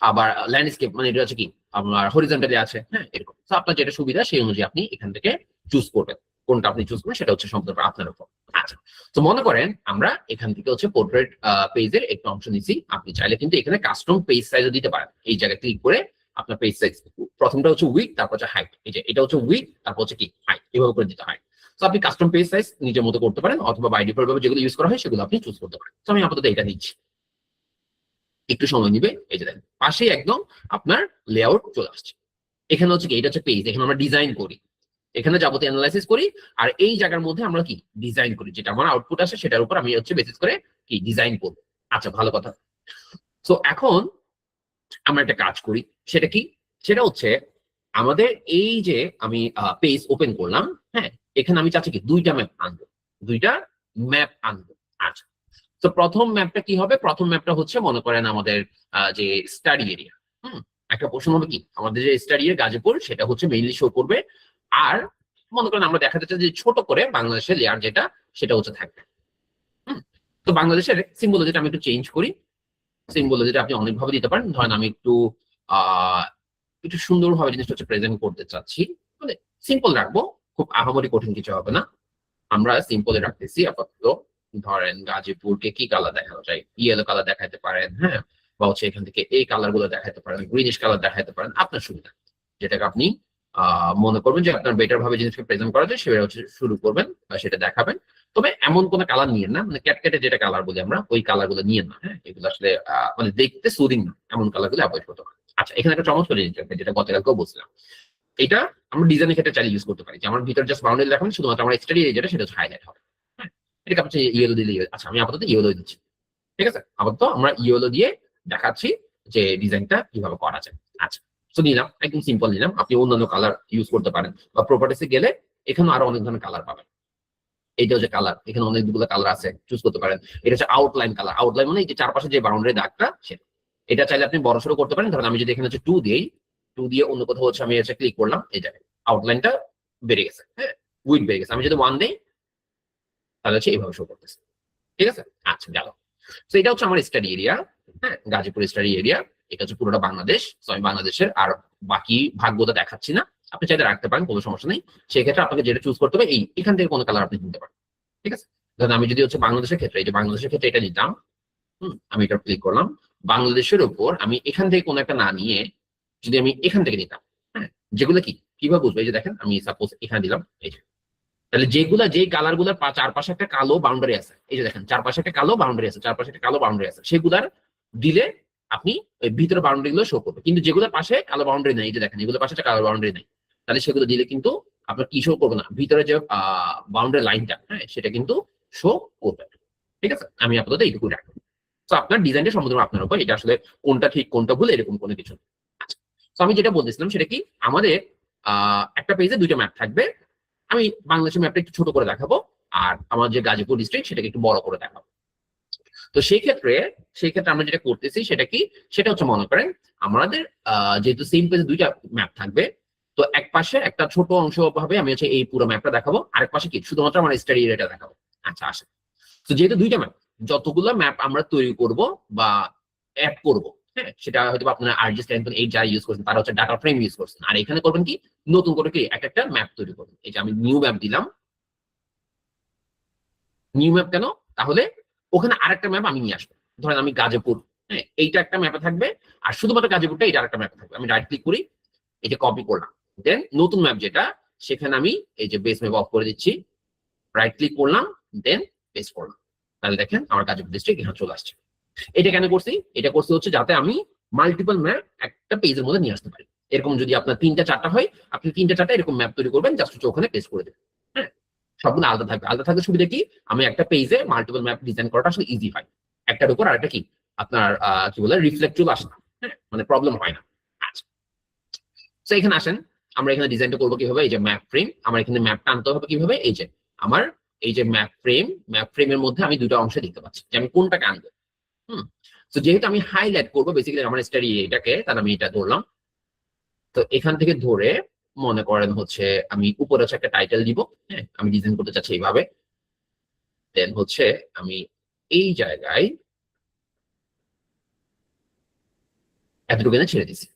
আবার ল্যান্ডস্কেপ, মানে এটা হচ্ছে কি আপনার হরিজন্টালি আছে, হ্যাঁ, এরকম। তো আপনার যেটা সুবিধা সেই অনুযায়ী আপনি এখান থেকে চুজ করবেন, কোনটা আপনি চুজ করবেন সেটা হচ্ছে সম্পূর্ণ আপনার উপর। আচ্ছা, তো মনে করেন আমরা এখান থেকে হচ্ছে পোর্ট্রেট পেজের একটা অংশ নিছি, আপনি চাইলে কিন্তু এখানে কাস্টম পেজ সাইজও দিতে পারেন। এই জায়গায় ক্লিক করে আপনার পেজ সাইজ, প্রথমটা হচ্ছে উইডথ, তারপর হচ্ছে হাইট, এই যে এটা হচ্ছে উইডথ, তারপর হচ্ছে কি হাইট, এভাবে করে দিতে হয়। তো আপনি কাস্টম পেজ সাইজ নিজের মতো করতে পারেন, অথবা বাই ডিফল্ট ভাবে যেগুলো ইউজ করা হয় সেগুলো আপনি চুজ করতে পারেন। তো আমি আপাতত এটা নিচ্ছি, একটু সময় নিবে। এই যে দেখেন পাশেই একদম আপনার লেআউট চলে আসছে। এখানে হচ্ছে কি, এটা হচ্ছে পেজ, এখানে আমরা ডিজাইন করি, এখানে যাবতীয় অ্যানালাইসিস করি, আর এই জায়গার মধ্যে আমরা কি ডিজাইন করি, যেটা আমার আউটপুট আসে সেটার উপর আমি হচ্ছে বেসিস করে কি ডিজাইন করবো। আচ্ছা, ভালো কথা। তো এখন আমরা একটা কাজ করি, সেটা কি, সেটা হচ্ছে আমাদের এই যে আমি পেজ ওপেন করলাম, হ্যাঁ, এখানে আমি চাচ্ছি কি দুইটা ম্যাপ আনবো, দুইটা ম্যাপ আনবো। আচ্ছা, তো প্রথম ম্যাপটা কি হবে, প্রথম ম্যাপটা হচ্ছে মনে করেন আমাদের যে স্টাডি এরিয়া। হুম, একটা প্রশ্ন হবে কি, আমাদের যে স্টাডি এরিয়া গাজীপুর সেটা হচ্ছে মেইনলি শো করবে। আর মনে করেন আমরা দেখাতে চাই যে ছোট করে বাংলাদেশের লেয়ার যেটা, সেটা হচ্ছে থাকবে। হুম, তো বাংলাদেশের সিম্বলজিটা আমি একটু চেঞ্জ করি। সিম্বলজিটা আপনি অনেকভাবে দিতে পারেন, ধরেন আমি একটু আহ একটু সুন্দরভাবে জিনিসটা হচ্ছে প্রেজেন্ট করতে চাচ্ছি, মানে সিম্পল রাখবো, খুব আহামরি কঠিন কিছু হবে না। আমরা সিম্পলে রাখতেছি আপাতত। ধরেন গাজীপুরকে কি কালার দেখানো যায়, ইয়েলো কালার দেখাতে পারেন, হ্যাঁ, বা হচ্ছে এখান থেকে এই কালার গুলো দেখাতে পারেন, গ্রিনিশ কালার দেখাতে পারেন, আপনার সুবিধা যেটাকে আপনি মনে করবেন যে আপনার বেটার ভাবে জিনিসকে প্রেজেন্ট করা যায়, সেটা হচ্ছে শুরু করবেন বা সেটা দেখাবেন। তবে এমন কোনো কালার নিয়ে না, মানে ক্যাটকেটে যেটা কালার বলি আমরা, ওই কালার গুলো নিয়ে না। হ্যাঁ, এগুলো আসলে মানে দেখতে সুদিং না, এমন কালার গুলো অ্যাভয়েড করতে হবে। আচ্ছা, এখানে একটা চমৎকার জিনিস আছে, যেটা গতকালকেও বলছিলাম। এটা আমরা ডিজাইনের ক্ষেত্রে চাইলে ইউজ করতে পারি, যে আমার ভিতরে জাস্ট বাউন্ডারি দেখানো, শুধুমাত্র আমার এক্সটেরিয়র যেটা সেটা হাইলাইট হবে। হ্যাঁ, এটাকে আপনি ইয়েলো দিলে আচ্ছা, আমি আপাতত ইয়েলো দিচ্ছি। ঠিক আছে, আপাতত আমরা ইয়েলো দিয়ে দেখাচ্ছি যে ডিজাইনটা কিভাবে করা যায়। আচ্ছা, তো নিলাম, একদম সিম্পল নিলাম। আপনি অন্যান্য কালার ইউজ করতে পারেন, বা প্রপার্টিসে গেলে এখানে আরো অনেক ধরনের কালার পাবেন। এইটা হচ্ছে কালার, এখানে অনেকগুলো কালার আছে, চুজ করতে পারেন। এটা হচ্ছে আউটলাইন কালার। আউটলাইন মানে এই যে চারপাশে যে বাউন্ডারি দাগটা সেটা। এটা চাইলে আপনি বড় সড়ো করতে পারেন। ধরেন আমি যদি এখানে হচ্ছে 2 দিই, 2 দিয়ে অন্য কোথাও হচ্ছে আমি হচ্ছে ক্লিক করলাম, এই জায়গায় আউটলাইনটা বেড়ে গেছে। হ্যাঁ, উইড বেড়ে গেছে। আমি যদি 1 দেই, তাহলে হচ্ছে এইভাবে শো করতেছে। ঠিক আছে, আচ্ছা গেল। তো এটা হচ্ছে আমার স্টাডি এরিয়া। হ্যাঁ, গাজীপুর স্টাডি এরিয়া। এটা হচ্ছে পুরোটা বাংলাদেশ। তো আমি বাংলাদেশের আর বাকি ভাগগুলো দেখাচ্ছি না। আপনি চাইলে রাখতে পারেন, কোনো সমস্যা নেই। সেক্ষেত্রে আপনাকে যেটা চুজ করতে হবে, এখান থেকে কোনো কালার আপনি কিনতে পারেন। ঠিক আছে, ধরেন আমি যদি হচ্ছে বাংলাদেশের ক্ষেত্রে, এই যে বাংলাদেশের ক্ষেত্রে এটা নিতাম। আমি এটা ক্লিক করলাম। বাংলাদেশের উপর আমি এখান থেকে কোনো একটা না নিয়ে যদি আমি এখান থেকে নিতাম, হ্যাঁ, যেগুলো কি কিভাবে বুঝবো? এই যে দেখেন, আমি সাপোজ এখানে দিলাম, এই যে, তাহলে যেগুলা যে কালার গুলার চারপাশে একটা কালো বাউন্ডারি আছে, এই যে দেখেন চারপাশে একটা কালো বাউন্ডারি আছে, চারপাশে একটা কালো বাউন্ডারি আছে, সেগুলার দিলে আপনি ওই ভিতরে বাউন্ডারি গুলো শো করবে। কিন্তু যেগুলোর পাশে কালো বাউন্ডারি নেই, এই যে দেখেন এগুলোর পাশে একটা কালো বাউন্ডারি নেই, তাহলে সেগুলো দিলে কিন্তু আপনার কি শো করবে না, ভিতরে যে বাউন্ডারি লাইনটা, হ্যাঁ, সেটা কিন্তু শো করবে। ঠিক আছে, আমি আপাতত এইটুকু রাখবো। তো আপনার ডিজাইনটা সম্পূর্ণ আপনার উপর, এটা আসলে কোনটা ঠিক কোনটা ভুল এরকম কোনো কিছু নেই। আচ্ছা, তো আমি যেটা বলতেছিলাম সেটা কি, আমাদের একটা পেজে 2টা ম্যাপ থাকবে। আমি বাংলাদেশের ম্যাপটা একটু ছোট করে দেখাবো, আর আমার যে গাজীপুর ডিস্ট্রিক্ট সেটাকে একটু বড় করে দেখাবো। তো সেই ক্ষেত্রে আমরা যেটা করতেছি সেটা কি, সেটা হচ্ছে মনে করেন আমাদের যেহেতু সেম পেজে 2টা ম্যাপ থাকবে, তো এক পাশে একটা ছোট অংশ ভাবে আমি হচ্ছে এই পুরো ম্যাপটা দেখাবো, আরেক পাশে কি শুধুমাত্র আমার স্টাডি এরিয়াটা দেখাবো। আচ্ছা আসেন, তো যেহেতু 2টা ম্যাপ, যতগুলো ম্যাপ আমরা তৈরি করব বা অ্যাড করব, হ্যাঁ, সেটা হয়তো আপনারা আরজিএস 10.8 যারা ইউজ করছেন তারা হচ্ছে ডাটা ফ্রেম ইউজ করছেন, আর এখানে করবেন কি, নতুন করে কি একটা ম্যাপ তৈরি করবেন। এই যে আমি নিউ ম্যাপ দিলাম। নিউ ম্যাপ কেন? তাহলে ওখানে আরেকটা ম্যাপ আমি নিয়ে আসবো। ধরেন আমি গাজীপুর, হ্যাঁ, এইটা একটা ম্যাপে থাকবে, আর শুধুমাত্র গাজীপুরটা এটা আরেকটা ম্যাপে থাকবে। আমি রাইট ক্লিক করি, এই যে কপি করলাম, দেন নতুন ম্যাপ যেটা, সেখানে আমি এই যে বেস ম্যাপ অফ করে দিচ্ছি, রাইট ক্লিক করলাম, দেন পেস্ট করলাম। তাহলে দেখেন আমার গাজীপুর ডিস্ট্রিক্ট এখানে চলে আসছে। এটা কেন করছি? এটা করছি হচ্ছে যাতে আমি মাল্টিপল ম্যাপ একটা পেজের মধ্যে নিয়ে আসতে পারি। এরকম যদি আপনার 3টা 4টা হয়, আপনি 3টা 4টা এরকম ম্যাপ তৈরি করবেন, জাস্ট হচ্ছে ওখানে পেস্ট করে দেবেন। হ্যাঁ, সবগুলো আলাদা থাকবে। আলাদা থাকলে সুবিধা কি, আমি একটা পেজে মাল্টিপল ম্যাপ ডিজাইন করাটা আসলে ইজি হয়। একটার উপর আরেকটা কি আপনার কি বলে রিফ্লেক্ট চলে আসে না। হ্যাঁ, মানে প্রবলেম হয় না। আচ্ছা, তো এখানে আসেন, আমরা এখানে ডিজাইনটা করবো কিভাবে? এই যে ম্যাপ ফ্রেম, আমার এখানে ম্যাপটা আনতে হবে কিভাবে? এই যে আমার এই যে ম্যাপ ফ্রেমের মধ্যে আমি 2টা অংশ দেখতে পাচ্ছি, যে আমি কোনটাকে আনবো। হুম, তো যেহেতু আমি হাইলাইট করবো বেসিক্যালি আমার স্টাডি এটাকে, তাহলে আমি এটা ধরলাম। তো এখান থেকে ধরে মনে করেন হচ্ছে আমি উপরে হচ্ছে একটা টাইটেল দিব। হ্যাঁ, আমি ডিজাইন করতে চাচ্ছি এইভাবে। দেন হচ্ছে আমি এই জায়গায় এতটুকু এনে ছেড়ে দিচ্ছি।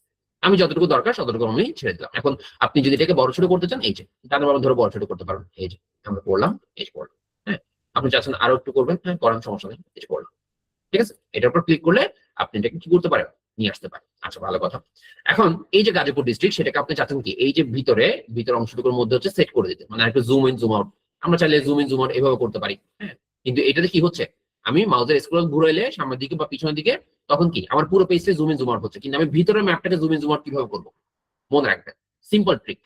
আমি যতটুকু দরকার ততটুকু আমি ছেড়ে দিলাম। এখন আপনি যদি এটাকে বড় ছোট করতে চান, এই যে ডান বাম ধরে বড় ছোট করতে পারেন। এই যে আমরা করলাম, এই যে করলাম। হ্যাঁ, আপনি চাচ্ছেন আরো একটু করবেন, হ্যাঁ করার সমস্যা নেই, এই যে করলাম। ঠিক আছে, এটার উপর ক্লিক করলে আপনি এটাকে কি করতে পারেন, নিয়ে আসতে পারেন। আচ্ছা, ভালো কথা। এখন এই যে গাজীপুর ডিস্ট্রিক্ট, সেটাকে আপনি চাচ্ছেন কি, এই যে ভিতরে অংশটুকুর মধ্যে হচ্ছে সেট করে দিতে, মানে একটু জুম ইন জুম আউট। আমরা চাইলে জুম ইন জুম আউট এভাবে করতে পারি। হ্যাঁ, কিন্তু এটাতে কি হচ্ছে, আমি মাউসের স্ক্রল ঘুরাইলে সামনের দিকে বা পিছনের দিকে, তখন কি আমার পুরো পেজটা জুম ইন জুম আউট হচ্ছে, কিন্তু আমি ভিতরের ম্যাপটাকে জুম ইন জুম আউট কিভাবে করবো? মনে রাখবেন, সিম্পল ট্রিক।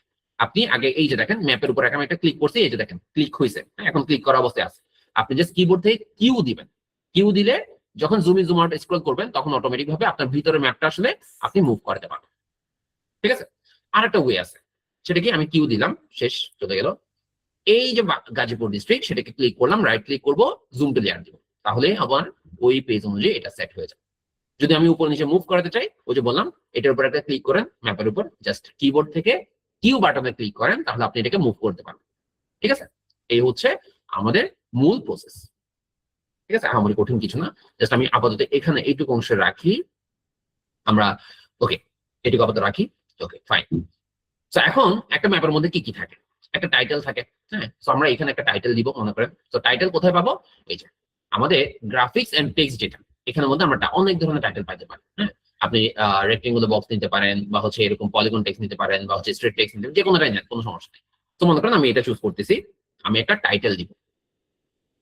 আপনি আগে এই যে দেখেন ম্যাপের উপর আমি একটা ক্লিক করছি, এই যে দেখেন ক্লিক হয়েছে, এখন ক্লিক করা অবস্থায় আছে। আপনি জাস্ট কিবোর্ড থেকে কিউ দিবেন। কিউ দিলে যখন zoom in zoom out scroll করবেন, তখন অটোমেটিক ভাবে আপনার ভিতরে ম্যাপটা আসলে আপনি মুভ করতে পারবেন। ঠিক আছে, আর একটা ওয়ে আছে, সেটা কি, আমি কিউ দিলাম, শেষ, চলে গেল। এই যে গাজীপুর ডিস্ট্রিক্ট, সেটাকে ক্লিক করলাম, রাইট ক্লিক করবো, জুম টু লেয়ার দিব, তাহলে আবার ওই পেজ অনুযায়ী এটা সেট হয়ে যাবে। যদি আমি উপর নিচে মুভ করাতে চাই, ওই যে বললাম, এটার উপর একটা ক্লিক করেন, ম্যাপের উপর জাস্ট কিবোর্ড থেকে কিউ বাটনে ক্লিক করেন, তাহলে আপনি এটাকে মুভ করতে পারবেন। ঠিক আছে, এই হচ্ছে আমাদের মূল প্রসেস। ঠিক আছে, আমার কঠিন কিছু না। জাস্ট আমি আপাতত এখানে এইটুকু অংশে রাখি আমরা। ওকে, এটুকু আপাতত রাখি। ওকে, ফাইন। তো এখন একটা ম্যাপের মধ্যে কি কি থাকে? একটা টাইটেল থাকে। হ্যাঁ, তো আমরা এখানে একটা টাইটেল দিব মনে করেন। তো টাইটেল কোথায় পাবো? এই যে আমাদের গ্রাফিক্স এন্ড টেক্সট যেটা, এখানের মধ্যে আমরা অনেক ধরনের টাইটেল পাইতে পারি। হ্যাঁ, আপনি রেক্টেঙ্গুলার বক্স নিতে পারেন, বা হচ্ছে এরকম পলিগন টেক্সট নিতে পারেন, বা হচ্ছে স্ট্রেট টেক্সট নিতে পারেন, যে কোনোটাই নেন, কোনো সমস্যা নেই। তো মনে করেন আমি এটা চুজ করতেছি, আমি একটা টাইটেল দিব।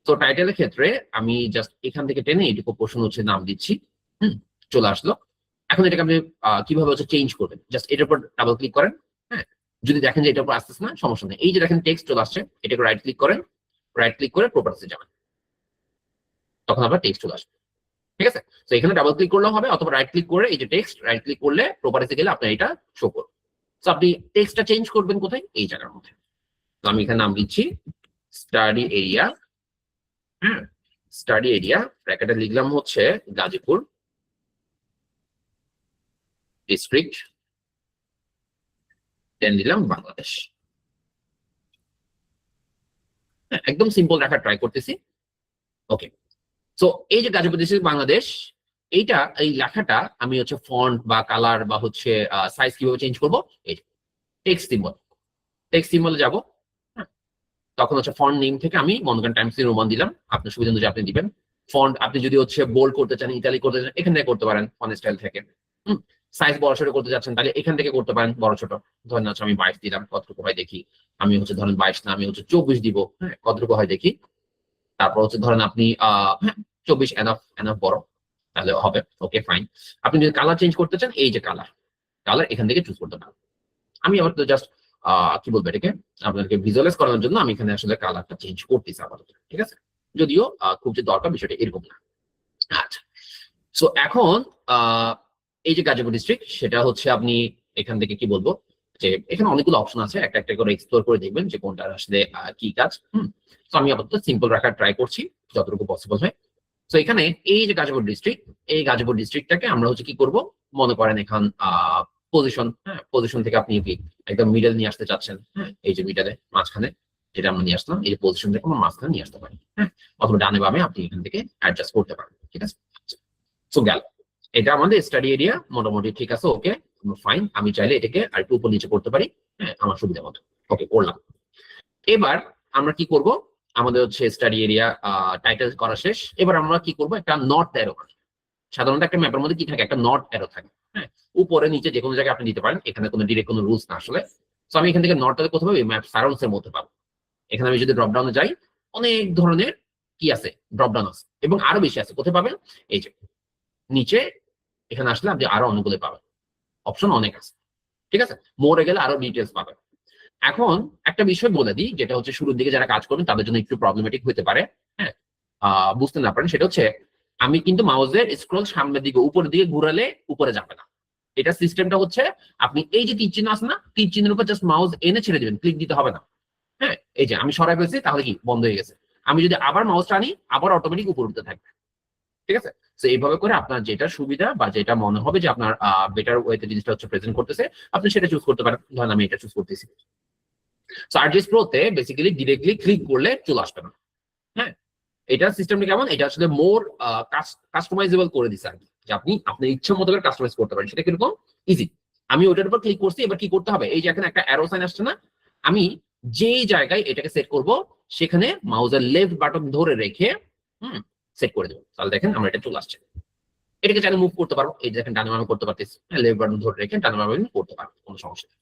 তো টাইটেলের ক্ষেত্রে আমি জাস্ট এখান থেকে টেনে এটুকু পোর্শন হচ্ছে নাম দিচ্ছি। চলে আসলো। এখন এটাকে আপনি কিভাবে হচ্ছে চেঞ্জ করবেন, জাস্ট এটার উপর ডাবল ক্লিক করেন। হ্যাঁ, যদি দেখেন যে এটার উপর আসতেছে না, সমস্যা নেই। এই যে দেখেন টেক্সট চলে আসছে, এটাকে রাইট ক্লিক করেন, রাইট ক্লিক করে প্রপার্টিসে যাবেন, তখন আবার টেক্সট চলে আসবে। ঠিক আছে, তো এখানে ডাবল ক্লিক করলেও হবে, অথবা রাইট ক্লিক করে এই যে টেক্সট, রাইট ক্লিক করলে প্রপার্টিসে গেলে আপনার এটা শো করবে। তো আপনি টেক্সটটা চেঞ্জ করবেন কোথায়, এই জায়গার মধ্যে। তো আমি এখানে নাম দিচ্ছি স্টাডি এরিয়া। হ্যাঁ, স্টাডি এরিয়া ব্র্যাকেটে লিখলাম হচ্ছে গাজীপুর ডিস্ট্রিক্ট, দেন দিলাম বাংলাদেশ। একদম সিম্পল রাখার ট্রাই করতেছি। ওকে, সো এই যে গাজীপুর ডিস্ট্রিক্ট বাংলাদেশ, এইটা এই লেখাটা আমি হচ্ছে ফন্ট বা কালার বা হচ্ছে সাইজ কিভাবে চেঞ্জ করবো, এই টেক্সট সিম্বল, টেক্সট সিম্বলে যাবো। তখন হচ্ছে ফন্ট নেম থেকে আমি মনে করেন টাইমস নিউ রোমান দিলাম, আপনার সুবিধা অনুযায়ী আপনি দিবেন। ফন্ট আপনি যদি হচ্ছে বোল্ড করতে চান, ইতালি করতে চান, এখান থেকে করতে পারেন ফন্ট স্টাইল থেকে। সাইজ বড় ছোট করতে চাচ্ছেন, তাহলে এখান থেকে করতে পারেন বড় ছোট। ধরেন হচ্ছে আমি 22 দিলাম, কতটুকু হয় দেখি। আমি হচ্ছে ধরেন 22 না, আমি হচ্ছে 24 দিব। হ্যাঁ, কতটুকু হয় দেখি। তারপর হচ্ছে ধরেন আপনি 24 এনাফ, এনাফ বড়, তাহলে হবে। Okay fine. আপনি যদি কালার চেঞ্জ করতে চান, এই যে কালার, কালার এখান থেকে চুজ করতে পারেন। আমি আবার তো জাস্ট কি বলবো এটাকে, আপনাদেরকে ভিজুয়ালাইজ করানোর জন্য আমি এখানে আসলে কালারটা চেঞ্জ করতেছি আপাতত। ঠিক আছে, যদিও খুব যে দরকার বিষয়টা এরকম না। আচ্ছা, সো এখন এই যে গাজীপুর ডিস্ট্রিক্ট, সেটা হচ্ছে আপনি এখান থেকে কি বলবো, যে এখানে অনেকগুলো অপশন আছে, একটা একটা করে এক্সপ্লোর করে দেখবেন যে কোনটা আসলে কি কাজ। তো আমি আপাতত সিম্পল রাখার ট্রাই করছি যতটুকু পসিবল হয়। তো এখানে এই যে গাজীপুর ডিস্ট্রিক্ট, এই গাজীপুর ডিস্ট্রিক্টটাকে আমরা হচ্ছে কি করব, মনে করেন এখন পজিশন, হ্যাঁ পজিশন থেকে আপনি কি একদম মিডল নিয়ে আসতে চাচ্ছেন। হ্যাঁ, এই যে মিডলে মাঝখানে যেটা আমরা নিয়ে আসলাম, এই যে পজিশন থেকে আমরা মাঝখানে নিয়ে আসতে পারি। হ্যাঁ, অথবা ডানে বামে আপনি এখান থেকে অ্যাডজাস্ট করতে পারেন। ঠিক আছে, সো গেল, এটা আমাদের স্টাডি এরিয়া মোটামুটি ঠিক আছে। ওকে ফাইন, আমি চাইলে এটাকে আর একটু উপর নিচে করতে পারি। হ্যাঁ, আমার সুবিধা মতো। ওকে, করলাম। এবার আমরা কি করব, আমাদের হচ্ছে স্টাডি এরিয়া টাইটেল করা শেষ। এবার আমরা কি করব, একটা নট অ্যারো। সাধারণত একটা ম্যাপের মধ্যে কি থাকে, একটা নট অ্যারো থাকে। হ্যাঁ, উপরে নিচে যে কোনো জায়গায় আপনি দিতে পারেন, এখানে কোনো ডিরেক্ট কোনো রুলস না আসলে। তো আমি এখান থেকে নটটা কোথাও পাবো, ম্যাপ সারাউন্ডস এর মধ্যে পাবো। এখানে আমি যদি ড্রপ ডাউনে যাই, অনেক ধরনের কি আছে, ড্রপ ডাউন আছে, এবং আরো বেশি আছে। কোথায় পাবেন, এই যে নিচে এখানে আসলে আপনি আরো অনেকগুলো পাবেন, অপশন অনেক আছে। ঠিক আছে, মোড়ে গেলে আরো ডিটেলস পাবেন। এখন একটা বিষয় বলে দিই, যেটা হচ্ছে শুরুর দিকে যারা কাজ করবেন তাদের জন্য একটু প্রবলেমেটিক হতে পারে। হ্যাঁ, বুঝতে না পারেন, সেটা হচ্ছে আমি কিন্তু মাউসের স্ক্রল সামনের দিকে উপরের দিকে ঘুরালে উপরে যাবে না। এটা সিস্টেমটা হচ্ছে, আপনি এই যে তীর চিহ্ন আছে না, তীর চিহ্নের উপর জাস্ট মাউস এনে ছেড়ে দিবেন, ক্লিক দিতে হবে না। হ্যাঁ, এই যে আমি সরাই ফেলছি, তাহলে কি বন্ধ হয়ে গেছে। আমি যদি আবার মাউস টানি, আবার অটোমেটিক উপর উঠতে থাকবে। ঠিক আছে, তো এইভাবে করে আপনার যেটা সুবিধা বা যেটা মনে হবে যে আপনার বেটার ওয়েতে জিনিসটা হচ্ছে প্রেজেন্ট করতেছে, আপনি সেটা চুজ করতে পারেন। ধরেন আমি এটা চুজ করতেছি। সো আরজিএস প্রোতে বেসিক্যালি ডিরেক্টলি ক্লিক করলে চলে আসবে না। হ্যাঁ, এটা সিস্টেমটা কেমন, এটা আসলে মোর কাস্টমাইজেবল করে দিচ্ছে আর কি, যে আপনি আপনার ইচ্ছা মতো করে কাস্টমাইজ করতে পারেন। সেটা কিরকম ইজি, আমি ওটার উপর ক্লিক করছি। এবার কি করতে হবে, এই যে এখানে একটা অ্যারো সাইন আসছে না, আমি যেই জায়গায় এটাকে সেট করব, সেখানে মাউসের লেফট বাটন ধরে রেখে সেট করে দেবো। তাহলে দেখেন আমরা এটা চলে আসছে। এটাকে চাইলে মুভ করতে পারবো, এই যে দেখেন ডানে বামে করতে পারতেছি। লেফট বাটন ধরে রেখে ডানে বামে করতে পারবো, কোনো সমস্যা নেই।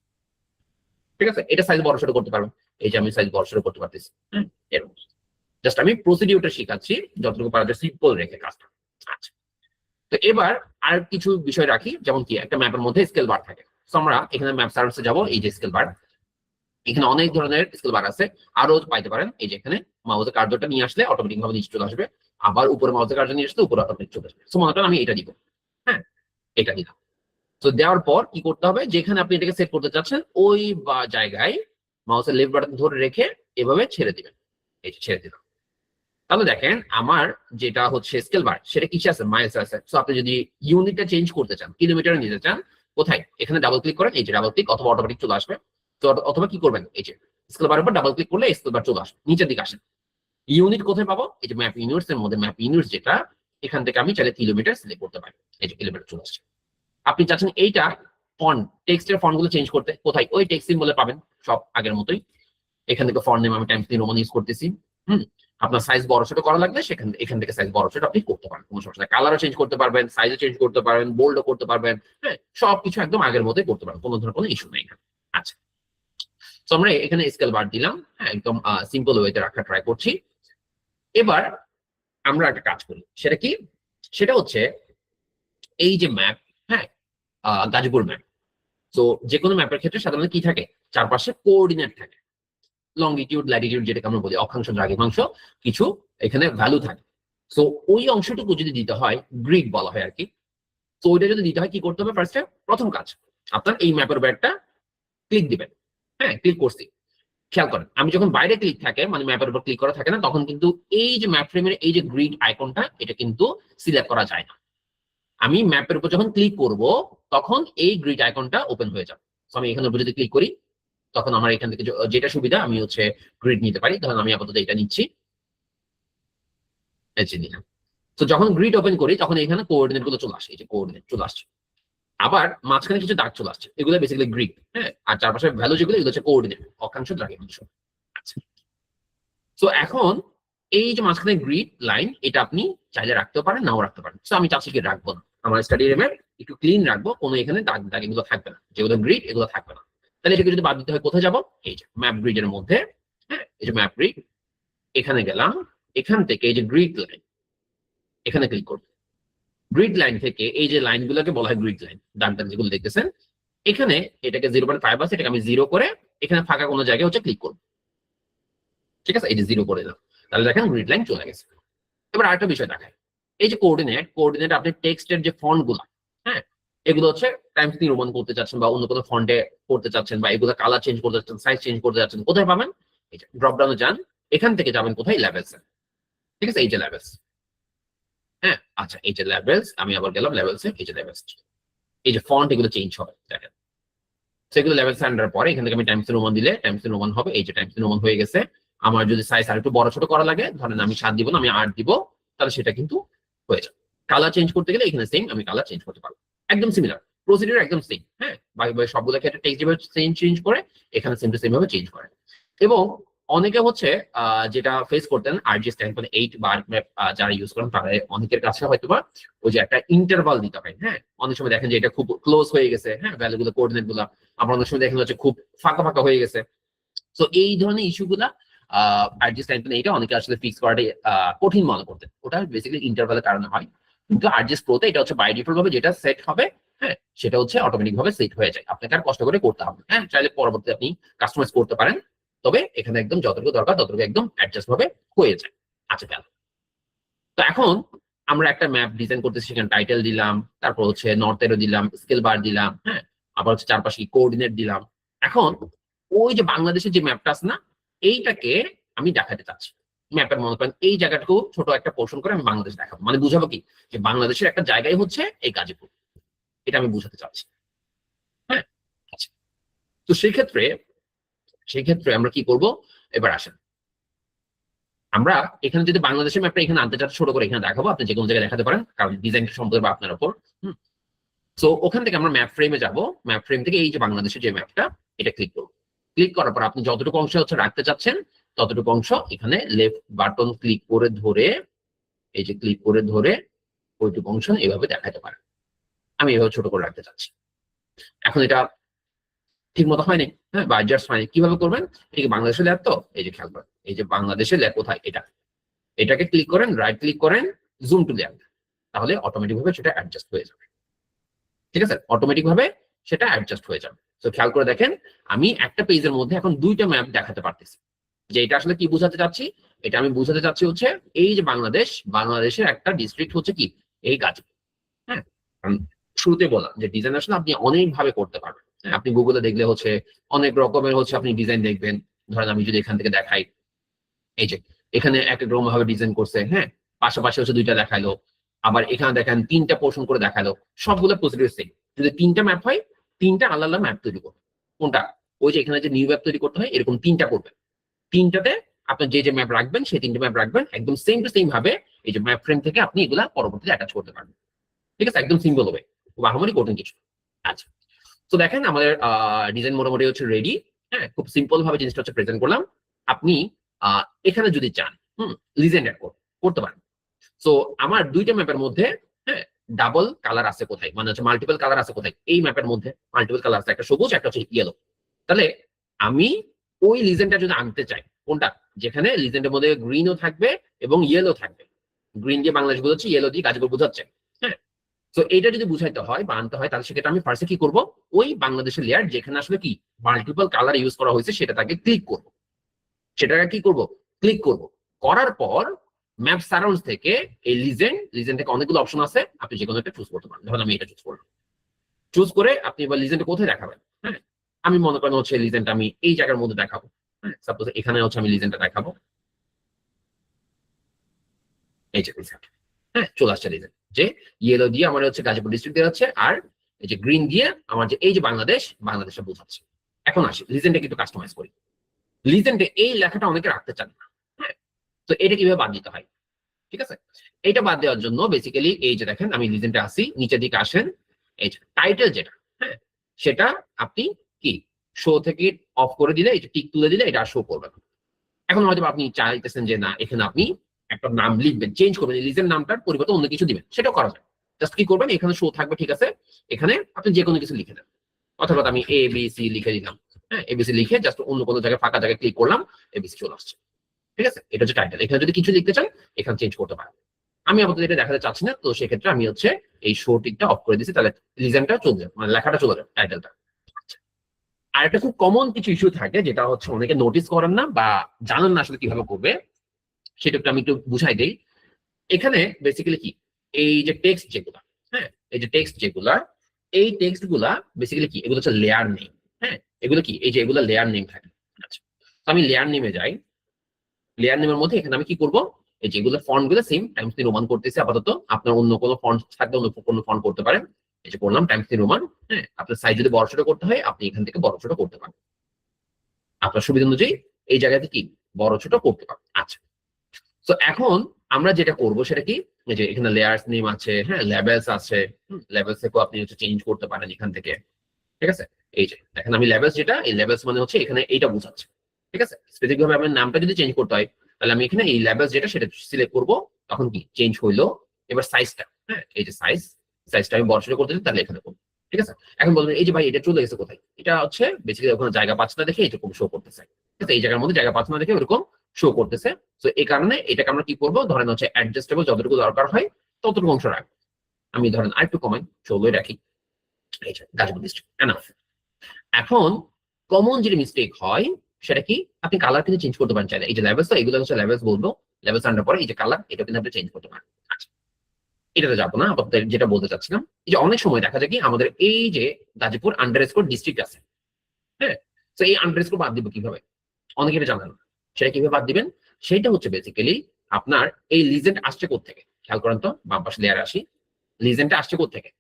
ঠিক আছে, এটা সাইজ বড় ছোট করতে পারবেন, এই যে আমি সাইজ বড় ছোট করতে পারতেছি। এরকম জাস্ট আমি প্রসিডিউরটা শিখাচ্ছি, যতটুকু পারা যায় সিম্পল রেখে কাজটা। আচ্ছা, তো এবার আর কিছু বিষয় রাখি, যেমন কি একটা ম্যাপের মধ্যে স্কেল বার থাকে। তো আমরা এখানে ম্যাপ সার্ভিসে যাব, এই যে স্কেল বার, এখানে অনেক ধরনের স্কেল বার আছে, আরো পাইতে পারেন। এই যে এখানে মাউসের কার্যটা নিয়ে আসলে অটোমেটিক ভাবে নিচে চলে আসবে, আবার উপরে মাউসের কার্য নিয়ে আসলে উপরে অটোমেটিক চলে আসবে। সো মনে করেন আমি এটা দিব। হ্যাঁ, এটা দিলাম। তো দেওয়ার পর কি করতে হবে, যেখানে আপনি এটাকে সেট করতে চাচ্ছেন ওই বা জায়গায় মাউসের লেফট বাটন ধরে রেখে এভাবে ছেড়ে দিবেন। এই যে ছেড়ে দিলাম, তাহলে দেখেন আমার যেটা হচ্ছে স্কেল বার, সেটা কিসে আছে, মাইলস আছে। সো আপনি যদি ইউনিটটা চেঞ্জ করতে চান, কিলোমিটারে নিতে চান, কোথায়, এখানে ডাবল ক্লিক করেন, এই যে ডাবল ক্লিক, অথবা অটোমেটিক চলে আসবে। তো অথবা কি করবেন, এই যে স্কেল বারের উপর ডাবল ক্লিক করলে স্কেল বার চলে আসবে, নিচের দিকে আসেন। ইউনিট কোথায় পাবো, এই যে ম্যাপ ইউনিটস এর মধ্যে ম্যাপ ইউনিটস, যেটা এখান থেকে আমি চাইলে কিলোমিটার সিলেক্ট করতে পারি। এই যে কিলোমিটার চলে আসছে। আপনি চাচ্ছেন এইটা ফন্ট, টেক্সটের ফন্ট গুলো চেঞ্জ করতে, কোথায়, ওই টেক্সট সিম্বলে পাবেন সব আগের মতোই। এখান থেকে ফন্ট নেম আমি টাইমস নিউ রোমান ইউজ করতেছি। আপনার সাইজ বড় ছোট করা লাগলে এখান থেকে সাইজ বড় ছোট আপনি করতে পারেন, কোনো সমস্যা নেই। কালারও চেঞ্জ করতে পারবেন, সাইজও চেঞ্জ করতে পারবেন, বোল্ডও করতে পারবেন। হ্যাঁ, সবকিছু একদম আগের মতোই করতে পারেন, কোনো ধরনের কোনো ইস্যু নেই এখানে। আচ্ছা, তো আমরা এখানে স্কেল বার দিলাম। হ্যাঁ, একদম সিম্পল ওয়েতে রাখা ট্রাই করছি। এবার আমরা একটা কাজ করি, সেটা কি? সেটা হচ্ছে এই যে ম্যাপ, হ্যাঁ, গাজীপুর ম্যাপ। তো যে কোনো ম্যাপের ক্ষেত্রে সাধারণত কি থাকে, চারপাশে কোঅর্ডিনেট থাকে, লঙ্গিটিউড ল্যাটিটিউড যেটাকে আমরা বলি, অক্ষাংশ দ্রাঘিমাংশ, কিছু এখানে ভ্যালু থাকে। তো ওই অংশটুকু যদি দিতে হয়, গ্রিড বলা হয় আর কি। তো ওইটা যদি দিতে হয় কি করতে হবে? ফার্স্টে প্রথম কাজ, আপনার এই ম্যাপের উপর একটা ক্লিক দিবেন। হ্যাঁ, ক্লিক করছি, খেয়াল করেন আমি যখন বাইরে ক্লিক থাকে, মানে ম্যাপের উপর ক্লিক করা থাকে না, তখন কিন্তু এই যে ম্যাপ ফ্রেমের এই যে গ্রিড আইকনটা, এটা কিন্তু সিলেক্ট করা যায় না। আমি ম্যাপের উপর যখন ক্লিক করব, তখন এই গ্রিড আইকনটা ওপেন হয়ে যাবে। তো আমি এখানে উপর যদি ক্লিক করি, তখন আমার এখান থেকে যেটা সুবিধা, আমি হচ্ছে গ্রিড নিতে পারি। ধরুন আমি আপাতত এটা নিচ্ছি, নিলাম। তো যখন গ্রিড ওপেন করি, তখন এখানে কোঅর্ডিনেট গুলো চলে আসে, এই যে কোঅর্ডিনেট চলে আসছে। আবার মাঝখানে কিছু দাগ চলে আসছে, এগুলো বেসিক্যালি গ্রিড। হ্যাঁ, আর চারপাশে ভ্যালু যেগুলো, এগুলো হচ্ছে কোঅর্ডিনেট, অক্ষাংশ দ্রাঘিমাংশ। আচ্ছা, তো এখন এই যে মাঝখানে গ্রিড লাইন, এটা আপনি চাইলে রাখতেও পারেন, নাও রাখতে পারেন। তো আমি চাচ্ছি কি রাখবো না, আমার স্টাডি রুমে একটু ক্লিন রাখবো, কোনো এখানে দাগ দাগ এগুলো থাকবে না, যেগুলো গ্রিড এগুলো থাকবে না। তাহলে এটাকে যদি বাদ দিতে হয়, কোথায় যাবো? এই যে ম্যাপ গ্রিডের মধ্যে, হ্যাঁ, এই যে ম্যাপ গ্রিড, এখানে গেলাম। এখান থেকে এই যে গ্রিড লাইন, এখানে ক্লিক করবো। গ্রিড লাইন থেকে এই যে লাইনগুলোকে বলা হয় গ্রিড লাইন, ডান ডান যেগুলো দেখতেছেন, এখানে এটাকে 0.5 আছে, এটাকে আমি 0 করে এখানে ফাঁকা কোনো জায়গায় হচ্ছে ক্লিক করবো। ঠিক আছে, এই যে 0 করে দিলাম, তাহলে দেখেন গ্রিড লাইন চলে গেছে। এবার আরেকটা বিষয় দেখায়, এই যে কোঅর্ডিনেট আপনি টেক্সটের যে ফন্ট গুলা, হ্যাঁ, এগুলো হচ্ছে টাইমস নির্মাণ করতে চাচ্ছেন, বা অন্য কোনো ফন্টে করতে চাচ্ছেন, বা এগুলো কালার চেঞ্জ করতে চাচ্ছেন, সাইজ চেঞ্জ করতে চাচ্ছেন, কোথায় পাবেন? এই যে ড্রপ ডাউনে যান, এখান থেকে যাবেন কোথায়? লেভেলস। ঠিক আছে, এই যে লেভেলস। হ্যাঁ, আচ্ছা, এই যে লেভেলস, আমি আবার গেলাম লেভেলসে, এই যে লেভেলস, এই যে ফন্ট এগুলো চেঞ্জ হবে দেখেন। সেগুলো লেভেল আনার পরে এখান থেকে আমি টাইমস রোমান দিলে টাইমস রোমান হবে, এই যে টাইমস রোমান হয়ে গেছে। আমার যদি সাইজ আর একটু বড় ছোট করা লাগে, ধরেন আমি 7 দিব না, আমি 8 দিব, তাহলে সেটা কিন্তু হয়ে যাবে। কালার চেঞ্জ করতে গেলে এখানে সেম, আমি কালার চেঞ্জ করতে পারবো, একদম সিমিলার প্রসিডিউর, একদম সেম। হ্যাঁ, বাকি সবগুলো ক্ষেত্রে টেক্সট যেভাবে চেঞ্জ করে, এখানে সেম টু সেম ভাবে চেঞ্জ করে। এবং অনেকে হচ্ছে যেটা ফেস করতেন আরজিএস 10.8 বা আর্কম্যাপ যারা ইউজ করেন, তারা অনেকের কাছে হয়তো বা ওই যে একটা ইন্টারভাল দিতে হয়। হ্যাঁ, অনেক সময় দেখেন যে এটা খুব ক্লোজ হয়ে গেছে, হ্যাঁ, ভ্যালু গুলো, কোঅর্ডিনেট গুলো, আবার অনেক সময় দেখেন হচ্ছে খুব ফাঁকা ফাঁকা হয়ে গেছে। তো এই ধরনের ইস্যু গুলা আরজিএস 10.8 অনেকে আসলে ফিক্স করাটাই কঠিন মনে করতেন। ওটা বেসিক্যালি ইন্টারভালের কারণে হয়, কিন্তু আরজিএস প্রোতে এটা হচ্ছে বাই ডিফল্ট ভাবে যেটা সেট হবে, হ্যাঁ, সেটা হচ্ছে অটোমেটিক ভাবে সেট হয়ে যায়, আপনাকে আর কষ্ট করে করতে হবে। হ্যাঁ, চাইলে পরবর্তীতে আপনি কাস্টমাইজ করতে পারেন, তবে এখানে একদম যতটুকু দরকার ততটুকু একদম অ্যাডজাস্ট ভাবে হয়ে যায়। আচ্ছা, গেল। তো এখন আমরা একটা ম্যাপ ডিজাইন করতেছি, সেখানে টাইটেল দিলাম, তারপর হচ্ছে নর্থ এরো দিলাম, স্কেল বার দিলাম, হ্যাঁ, আবার হচ্ছে চারপাশে কোঅর্ডিনেট দিলাম। এখন ওই যে বাংলাদেশের যে ম্যাপটা আছে না, এইটাকে আমি দেখাতে চাচ্ছি। ম্যাপের মনে করেন এই জায়গাটুকু ছোট একটা পোর্শন করে আমি বাংলাদেশ দেখাবো, মানে বুঝাবো কি, যে বাংলাদেশের একটা জায়গায় হচ্ছে এই গাজীপুর, এটা আমি বুঝাতে চাচ্ছি। হ্যাঁ, আচ্ছা, তো সেই ক্ষেত্রে আমরা কি করব? এবার আসেন, আমরা এখানে যদি বাংলাদেশের ম্যাপটা এখানে আনতে চান, ছোট করে এখানে দেখাবো, আপনি যে কোনো জায়গায় দেখাতে পারেন, কারণ ডিজাইন সম্পর্কে বা আপনার উপর। তো ওখান থেকে আমরা ম্যাপ ফ্রেমে যাব, ম্যাপ ফ্রেম থেকে এই যে বাংলাদেশের যে ম্যাপটা, এটা ক্লিক করব। ক্লিক করার পর আপনি যতটুকু অংশ হচ্ছে রাখতে চাচ্ছেন, ততটুকু অংশ এখানে লেফট বাটন ক্লিক করে ধরে, এই যে ক্লিক করে ধরে ওইটুকু অংশ এভাবে দেখাতে পারেন। আমি এভাবে ছোট করে রাখতে চাচ্ছি। এখন এটা ঠিক মতো হয়নি, হ্যাঁ, বা অ্যাডজাস্ট হয়নি, কিভাবে করবেন? ঠিক বাংলাদেশের ল্যাব, তো এই যে খেয়াল করেন, এই যে বাংলাদেশের ল্যাব কোথায়, এটাকে ক্লিক করেন, রাইট ক্লিক করেন, জুম টু ল্যাব, তাহলে অটোমেটিক ভাবে সেটা অ্যাডজাস্ট হয়ে যাবে। ঠিক আছে, অটোমেটিক ভাবে সেটা অ্যাডজাস্ট হয়ে যাবে। তো খেয়াল করে দেখেন, আমি একটা পেজের মধ্যে এখন দুইটা ম্যাপ দেখাতে পারতেছি। যে এটা আসলে কি বোঝাতে চাচ্ছি? এটা আমি বোঝাতে চাচ্ছি হচ্ছে এই যে বাংলাদেশের একটা ডিস্ট্রিক্ট হচ্ছে কি, এই গাজীপুর। হ্যাঁ, কারণ শুরুতে বললাম যে ডিজাইন আসলে আপনি অনেক ভাবে করতে পারবেন। হ্যাঁ, আপনি গুগলে দেখলে হচ্ছে অনেক রকমের হচ্ছে আপনি ডিজাইন দেখবেন। ধরেন আমি যদি এখান থেকে দেখাই, এই যে এখানে এক এক রকম ভাবে ডিজাইন করছে, হ্যাঁ, পাশাপাশি হচ্ছে দুইটা দেখাইলো, আবার এখানে দেখেন 3টা পোর্শন করে দেখালো, সবগুলো প্রসিডিউর সেম। যদি 3টা ম্যাপ হয়, 3টা আলাদা আলাদা ম্যাপ তৈরি করবে। কোনটা? ওই যে এখানে যে নিউ ম্যাপ তৈরি করতে হয়, এরকম 3টা করবে। 3টাতে আপনি যে যে ম্যাপ রাখবেন, সেই 3টে ম্যাপ রাখবেন একদম সেম টু সেম ভাবে। এই যে ম্যাপ ফ্রেম থেকে আপনি এগুলা পরবর্তীতে অ্যাটাচ করতে পারবেন। ঠিক আছে, একদম সিম্পল হবে, খুব আহামরি কঠিন কিছু। আচ্ছা, তো দেখেন আমাদের ডিজাইন মোটামুটি হচ্ছে রেডি। হ্যাঁ, খুব সিম্পল ভাবে জিনিসটা হচ্ছে প্রেজেন্ট করলাম। আপনি এখানে যদি চান, লিজেন্ড অ্যাড করতে পারেন। সো আমার দুইটা ম্যাপের মধ্যে, হ্যাঁ, ডাবল কালার আছে কোথায়, মানে হচ্ছে মাল্টিপল কালার আছে কোথায়? এই ম্যাপের মধ্যে মাল্টিপল কালার আছে, একটা সবুজ, একটা হচ্ছে ইয়েলো। তাহলে আমি ওই লিজেন্ডটা যদি আনতে চাই, কোনটা? যেখানে লিজেন্ডের মধ্যে গ্রিনও থাকবে এবং ইয়েলো থাকবে। গ্রিন দিয়ে বাংলাদেশ বোঝাচ্ছে, ইয়েলো দিয়ে গাজীপুর বোঝাচ্ছে। হ্যাঁ, তো এটা যদি বুঝাইতে হয় বা আনতে হয়, তাহলে সেক্ষেত্রে আমি ফার্স্টে কি করব, ওই বাংলাদেশের লেয়ার যেখানে আসলে কি মাল্টিপল কালার ইউজ করা হয়েছে সেটাকে ক্লিক করব। সেটাকে কি করব, ক্লিক করব। করার পর ম্যাপ সারাউন্ডস থেকে এই লিজেন্ড থেকে অনেকগুলো অপশন আছে, আপনি যে কোনো একটা চুজ করতে পারেন। ধরুন আমি এটা চুজ করলাম। চুজ করে আপনি এবার লিজেন্ডে কোথায় দেখাবেন। হ্যাঁ, আমি মনে করেন হচ্ছে লিজেন্ড আমি এই জায়গার মধ্যে দেখাবো। হ্যাঁ, সাপোজ এখানে হচ্ছে আমি লিজেন্ডটা দেখাবো। এই যে লিজেন্ড, হ্যাঁ চলে আসছে লিজেন্ড, যে ইয়েলো দিয়ে আমার হচ্ছে গাজীপুর ডিস্ট্রিক্ট দিয়ে যাচ্ছে, আর এই যে গ্রিন দিয়ে আমার যে এই যে বাংলাদেশটা বোঝাচ্ছে। এখন আসি লিজেন্ডে কিন্তু কাস্টমাইজ করি। লিজেন্ডে এই লেখাটা অনেকে রাখতে চান না। হ্যাঁ, তো এটা কিভাবে বাদ দিতে হয়, ঠিক আছে। এটা বাদ দেওয়ার জন্য বেসিক্যালি এই যে দেখেন আমি লিজেন্ডে আসি, নিচের দিকে আসেন, এই যে টাইটেল যেটা, হ্যাঁ সেটা আপনি কি শো থেকে অফ করে দিলে, এই যে টিক তুলে দিলে এটা শো করবে না। এখন হয়তো আপনি চাইতেছেন যে না, এখানে আপনি একটা নাম লিখবেন, চেঞ্জ করবেন, লিজেন্ড নামটার পরিবর্তে অন্য কিছু দিবেন, সেটাও করা যায়। জাস্ট কি করবেন, এখানে শো থাকবে, ঠিক আছে, এখানে আপনি যে কোনো কিছু লিখে দেন। অথবা আমি ABC লিখে দিলাম। হ্যাঁ, ABC লিখে জাস্ট অন্য কোনো জায়গায় ফাঁকা জায়গায় ক্লিক করলাম, ABC চলে আসছে। ঠিক আছে, এটা হচ্ছে টাইটেল। এখানে যদি কিছু লিখতে চান এখানে চেঞ্জ করতে পারেন। আমি আপাতত এটা দেখাতে চাচ্ছি না, তো সেক্ষেত্রে আমি হচ্ছে এই শো টিকটা অফ করে দিচ্ছি, তাহলে লিজেন্ডটা চলে যাবে, মানে লেখাটা চলে যাবে, টাইটেলটা। আর একটা খুব কমন কিছু ইস্যু থাকে, যেটা হচ্ছে অনেকে নোটিস করেন না বা জানেন না আসলে কিভাবে করবে, সেটা একটু আমি একটু বুঝাই দিই। এখানে বেসিক্যালি কি, এই যে টেক্সট যেগুলা, হ্যাঁ এই যে টেক্সট যেগুলা, এই টেক্সট গুলা বেসিক্যালি কি, এগুলো হচ্ছে লেয়ার নেম। হ্যাঁ, এগুলো কি, এই যে এগুলো লেয়ার নেম থাকে। আচ্ছা, তো আমি লেয়ার নেমে যাই। লেয়ার নেমের মধ্যে এখানে আমি কি করব, এই যেগুলো ফন্ট গুলো সেম টাইমস নিউ রোমান করতেছি আপাতত। আপনার অন্য কোনো ফন্ট থাকলে অন্য কোনো ফন্ট করতে পারেন। এই যে করলাম টাইমস নিউ রোমান। হ্যাঁ, আপনার সাইজ যদি বড় ছোট করতে হয় আপনি এখান থেকে বড় ছোট করতে পারেন, আপনার সুবিধা অনুযায়ী এই জায়গাতে কি বড় ছোট করতে পারেন। আচ্ছা, তো এখন আমরা যেটা করব সেটা কি, এই যে এখানে লেয়ার্স নেম আছে, হ্যাঁ লেভেলস আছে, লেভেলস থেকেও আপনি হচ্ছে চেঞ্জ করতে পারেন এখান থেকে। ঠিক আছে, এই যে দেখেন আমি লেভেলস, যেটা এই লেভেলস মানে হচ্ছে এখানে এইটা বোঝাচ্ছে। ঠিক আছে, স্পেসিফিক ভাবে আমার নামটা যদি চেঞ্জ করতে হয়, তাহলে আমি এখানে এই লেভেলস যেটা সেটা সিলেক্ট করব। তখন কি চেঞ্জ হইলো। এবার সাইজটা, হ্যাঁ এই যে সাইজটা আমি বড় ছোট করতে চাই, তাহলে এখানে করবো। ঠিক আছে, এখন বলবেন এই যে ভাই এটা চলে গেছে কোথায়, এটা হচ্ছে বেসিক্যালি ওখানে জায়গা পাচ্ছে না দেখে এরকম শো করতেছে। ঠিক আছে, এই জায়গার মধ্যে জায়গা পাচ্ছে না দেখে ওরকম শো করতেছে। তো এই কারণে এটাকে আমরা কি করবো, ধরেন হচ্ছে অ্যাডজাস্টেবল যতটুকু দরকার হয় ততটুকু অংশ রাখবো। আমি ধরেন আরেকটু কমাই, 16 রাখি। এই যে গাজীপুর ডিস্ট্রিক্ট এনাফ। এখন কমন যেটা মিস্টেক হয় সেটা কি, আপনি কালার কিন্তু চেঞ্জ করতে পারেন চাইলে। এই যে লেভেলস, তো এগুলো হচ্ছে লেভেলস বলবো, লেভেলস আনার পরে এই যে কালার, এটা কিন্তু আপনি চেঞ্জ করতে পারেন। আচ্ছা, এটাতে যাবো না, আপাতত যেটা বলতে চাচ্ছিলাম, এই যে অনেক সময় দেখা যায় কি আমাদের এই যে গাজীপুর আন্ডারস্কোর ডিস্ট্রিক্ট আছে। হ্যাঁ, তো এই আন্ডারস্কোর বাদ দিব কিভাবে, অনেকে এটা জানেন না। সেটা কিভাবে বাদ দিবেন, সেটা হচ্ছে বেসিক্যালি আপনার এই লিজেন্ড আসছে কোত্থেকে, খেয়াল করেন তো, বাম পাশে লেয়ার আসি। লিজেন্ডটা আসছে কোত্থেকে,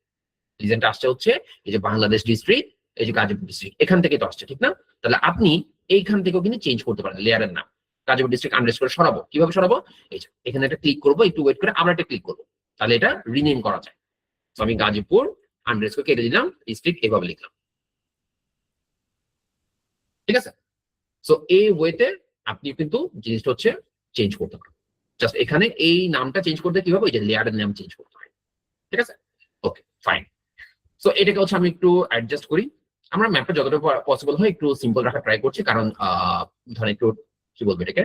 লিজেন্ডটা আসছে হচ্ছে এই যে বাংলাদেশ ডিস্ট্রিক্ট, এই যে গাজীপুর ডিস্ট্রিক্ট, এখান থেকে তো আসছে, ঠিক না। তাহলে আপনি এইখান থেকেও কিন্তু চেঞ্জ করতে পারেন লেয়ারের নাম। গাজীপুর ডিস্ট্রিক্ট আন্ডারস্কোর সরাবো, কিভাবে সরাবো, এই যে এখানে একটা ক্লিক করবো, একটু ওয়েট করে আবার একটা ক্লিক করবো, তাহলে এটা রিনেম করা যায়। তো আমি গাজীপুর আন্ডারস্কোর কেটে দিলাম, ডিস্ট্রিক্ট এভাবে লিখলাম। ঠিক আছে, সো এই ওয়েতে আপনি কিন্তু জিনিসটা হচ্ছে চেঞ্জ করতে পারেন। জাস্ট এখানে এই নামটা চেঞ্জ করতে কি হবে, ওই যে লেয়ারের নাম চেঞ্জ করতে হয়। ঠিক আছে, ওকে ফাইন। সো এটাকে হচ্ছে আমি একটু অ্যাডজাস্ট করি। আমরা ম্যাপটা যতটা পসিবল হয় একটু সিম্পল রাখার ট্রাই করছি, কারণ ধরেন একটু কি বলবো এটাকে,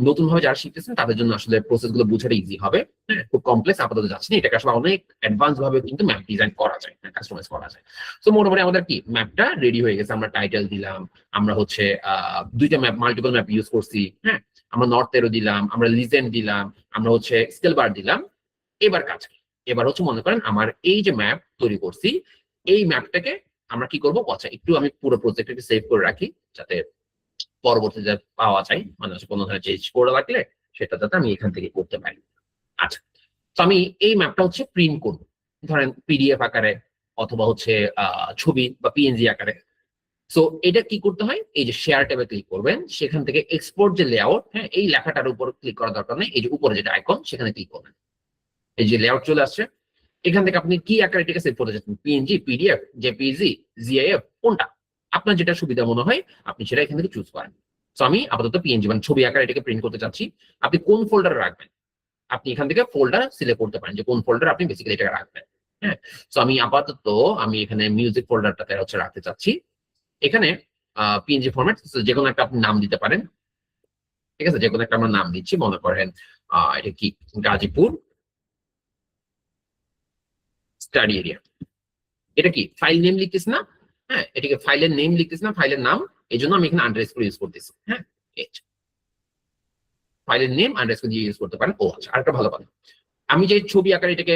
নতুন ভাবে যারা শিখতেছেন তাদের জন্য আসলে প্রসেস গুলো বুঝাটা ইজি হবে। হ্যাঁ, খুব কমপ্লেক্স আপাতত যাচ্ছে না, এটাকে আসলে অনেক অ্যাডভান্স ভাবে কিন্তু ম্যাপ ডিজাইন করা যায়, কাস্টমাইজ করা যায়। তো মোটামুটি আমাদের কি ম্যাপটা রেডি হয়ে গেছে, আমরা টাইটেল দিলাম, আমরা হচ্ছে দুইটা ম্যাপ, মাল্টিপল ম্যাপ ইউজ করছি। হ্যাঁ, আমরা নর্থ এরো দিলাম, আমরা লিজেন্ড দিলাম, আমরা হচ্ছে স্কেল বার দিলাম। এবার কাজ কি, এবার হচ্ছে মনে করেন আমার এই যে ম্যাপ তৈরি করছি, এই ম্যাপটাকে আমরা কি করবো, আচ্ছা একটু আমি পুরো প্রজেক্টটাকে সেভ করে রাখি, যাতে পরবর্তীতে পাওয়া যায়, মানে হচ্ছে কোনো ধরনের চেঞ্জ করে রাখলে সেটা যাতে আমি এখান থেকে করতে পারি। আচ্ছা, তো আমি এই ম্যাপটা হচ্ছে প্রিন্ট করবো, ধরেন পিডিএফ আকারে অথবা হচ্ছে ছবি বা পিএনজি আকারে। সো এটা কি করতে হয়, এই যে শেয়ার ট্যাবে ক্লিক করবেন, সেখান থেকে এক্সপোর্ট যে লেআউট, হ্যাঁ এই লেখাটার উপর ক্লিক করার দরকার নেই, এই যে উপরে যেটা আইকন সেখানে ক্লিক করবেন। এই যে লেআউট চলে আসছে, এখান থেকে আপনি কি আকারে এটাকে সেভ করতে চাচ্ছেন, পিএনজি, পিডিএফ, জেপিজি, জিআইএফ, কোনটা আপনার যেটা সুবিধা মনে হয় আপনি সেটা এখান থেকে চুজ করেন। তো আমি আপাতত পিএনজি মানে ছবি আকারে এটাকে প্রিন্ট করতে চাচ্ছি। আপনি কোন ফোল্ডারে রাখবেন, আপনি এখান থেকে ফোল্ডার সিলেক্ট করতে পারেন যে কোন ফোল্ডারে আপনি বেসিক্যালি এটাকে রাখবেন। হ্যাঁ, তো আমি আপাতত আমি এখানে মিউজিক ফোল্ডারটাতে হচ্ছে রাখতে চাচ্ছি। এখানে পিএনজি ফরম্যাট যে কোনো একটা আপনি নাম দিতে পারেন। ঠিক আছে, যে কোনো একটা আমরা নাম দিচ্ছি, মনে করেন এটা কি, গাজীপুর স্টাডি এরিয়া। এটা কি ফাইল নেম লিখতেছি না? হ্যাঁ, এটাকে ফাইলের নেম লিখতেছি না, ফাইলের নাম। এই জন্য আমি এখানে আন্ডারস্কোর ইউজ করতেছি। হ্যাঁ, ফাইলের নেম আন্ডারস্কোর দিয়ে ইউজ করতে পারেন। ও আচ্ছা, আরেকটা ভালো কথা, আমি যে ছবি আকারে এটাকে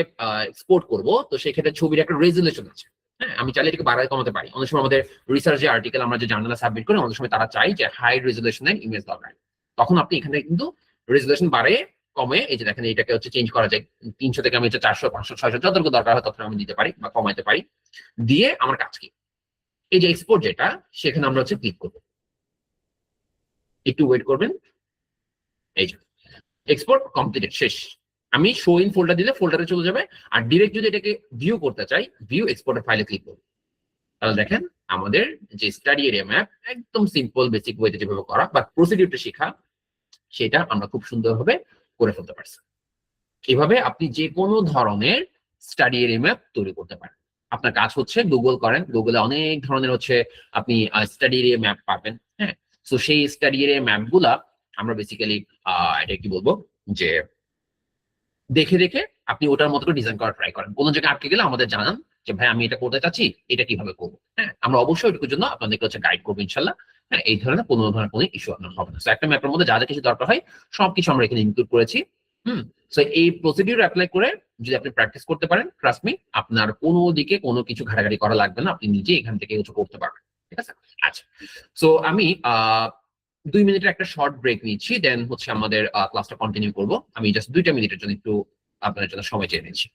এক্সপোর্ট করব, তো সেক্ষেত্রে ছবির একটা রেজুলেশন আছে। হ্যাঁ, আমি চাইলে এটাকে বাড়ায় কমাতে পারি। অনেক সময় আমাদের রিসার্চ যে আর্টিকেল আমরা যে জার্নালে সাবমিট করি, অনেক সময় তারা চাই যে হাই রেজুলেশনের ইমেজ দরকার। তখন আপনি এখানে কিন্তু রেজুলেশন বাড়ে কমে, এই যে দেখেন এটাকে হচ্ছে চেঞ্জ করা যায়। 300 থেকে আমি হচ্ছে 400, 500, 600 যতটুকু দরকার হয় ততটুকু আমি দিতে পারি বা কমাইতে পারি। দিয়ে আমার কাজ কি, এই যে এক্সপোর্ট যেটা, সেখানে আমরা হচ্ছে ক্লিক করবো। একটু ওয়েট করবেন। এই যে এক্সপোর্ট কমপ্লিটেড, শেষ। আমি শো ইন ফোল্ডার দিলে ফোল্ডারে চলে যাবে। আর ডিরেক্ট যদি এটাকে ভিউ করতে চাই, ভিউ এক্সপোর্টের ফাইলে ক্লিক করব। তাহলে দেখেন আমাদের যে স্টাডি এরিয়া ম্যাপ একদম সিম্পল বেসিক ওয়েতে যেভাবে করা বা প্রসিডিউরটা শেখা, সেটা আমরা খুব সুন্দরভাবে করে ফেলতে পারছি। এভাবে আপনি যে কোনো ধরনের স্টাডি এরিয়া ম্যাপ তৈরি করতে পারেন। আপনার কাজ হচ্ছে গুগল করেন, গুগলে অনেক ধরনের হচ্ছে আপনি স্টাডি এরিয়া ম্যাপ পাবেন। হ্যাঁ, তো সেই স্টাডি এরিয়া ম্যাপ গুলা আমরা বেসিক্যালি এটা কি বলবো, যে দেখে দেখে আপনি ওটার মতো করে ডিজাইন করা ট্রাই করেন। কোনো জায়গায় আটকে গেলে আমাদের জানান যে ভাই আমি এটা করতে চাচ্ছি, এটা কিভাবে করবো। হ্যাঁ, আমরা অবশ্যই ওইটুকুর জন্য আপনাদেরকে হচ্ছে গাইড করবো ইনশাল্লাহ। হ্যাঁ, এই ধরনের কোনো ইস্যু আপনার হবে না। একটা ম্যাপের মধ্যে যা যা কিছু দরকার হয় সবকিছু আমরা এখানে ইনক্লুড করেছি। হুম, সো এই প্রসিডিউর অ্যাপ্লাই করে যদি আপনি প্র্যাকটিস করতে পারেন, ট্রাস্ট মি, আপনার কোনো দিকে কোনো কিছু ঘাটাঘাটি করা লাগবে না, আপনি নিজে এখান থেকে কিছু করতে পারবেন। ঠিক আছে, আচ্ছা। সো আমি 2 মিনিটের একটা শর্ট ব্রেক নিচ্ছি, দেন হচ্ছে আমাদের ক্লাসটা কন্টিনিউ করবো। আমি জাস্ট 2টা মিনিটের জন্য একটু আপনার জন্য সময় চেয়ে নিচ্ছি।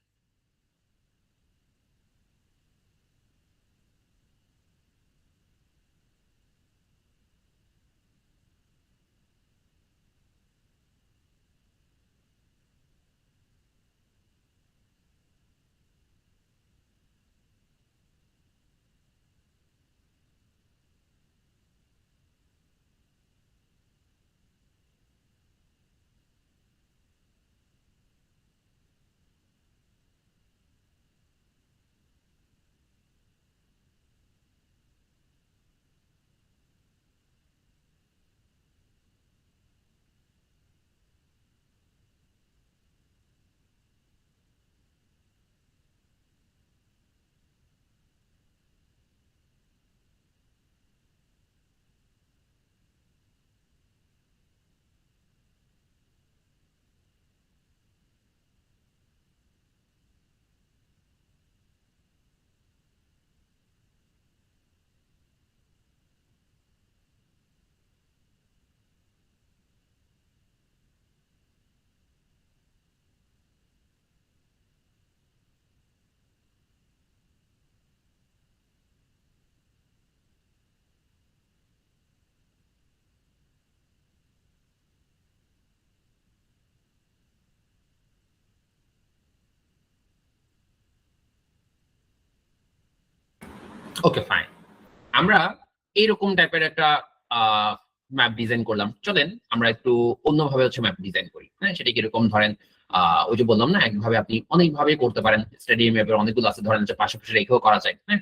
ওকে, ফাইন। আমরা এইরকম টাইপের একটা ম্যাপ ডিজাইন করলাম। চলেন আমরা একটু অন্যভাবে হচ্ছে ম্যাপ ডিজাইন করি। হ্যাঁ, সেটা কিরকম, ধরেন ওই যে বললাম না, একভাবে আপনি অনেকভাবে করতে পারেন। স্টেডিয়াম ম্যাপের অনেকগুলো আছে, ধরেন যে পাশাপাশি রেখেও করা যায়। হ্যাঁ,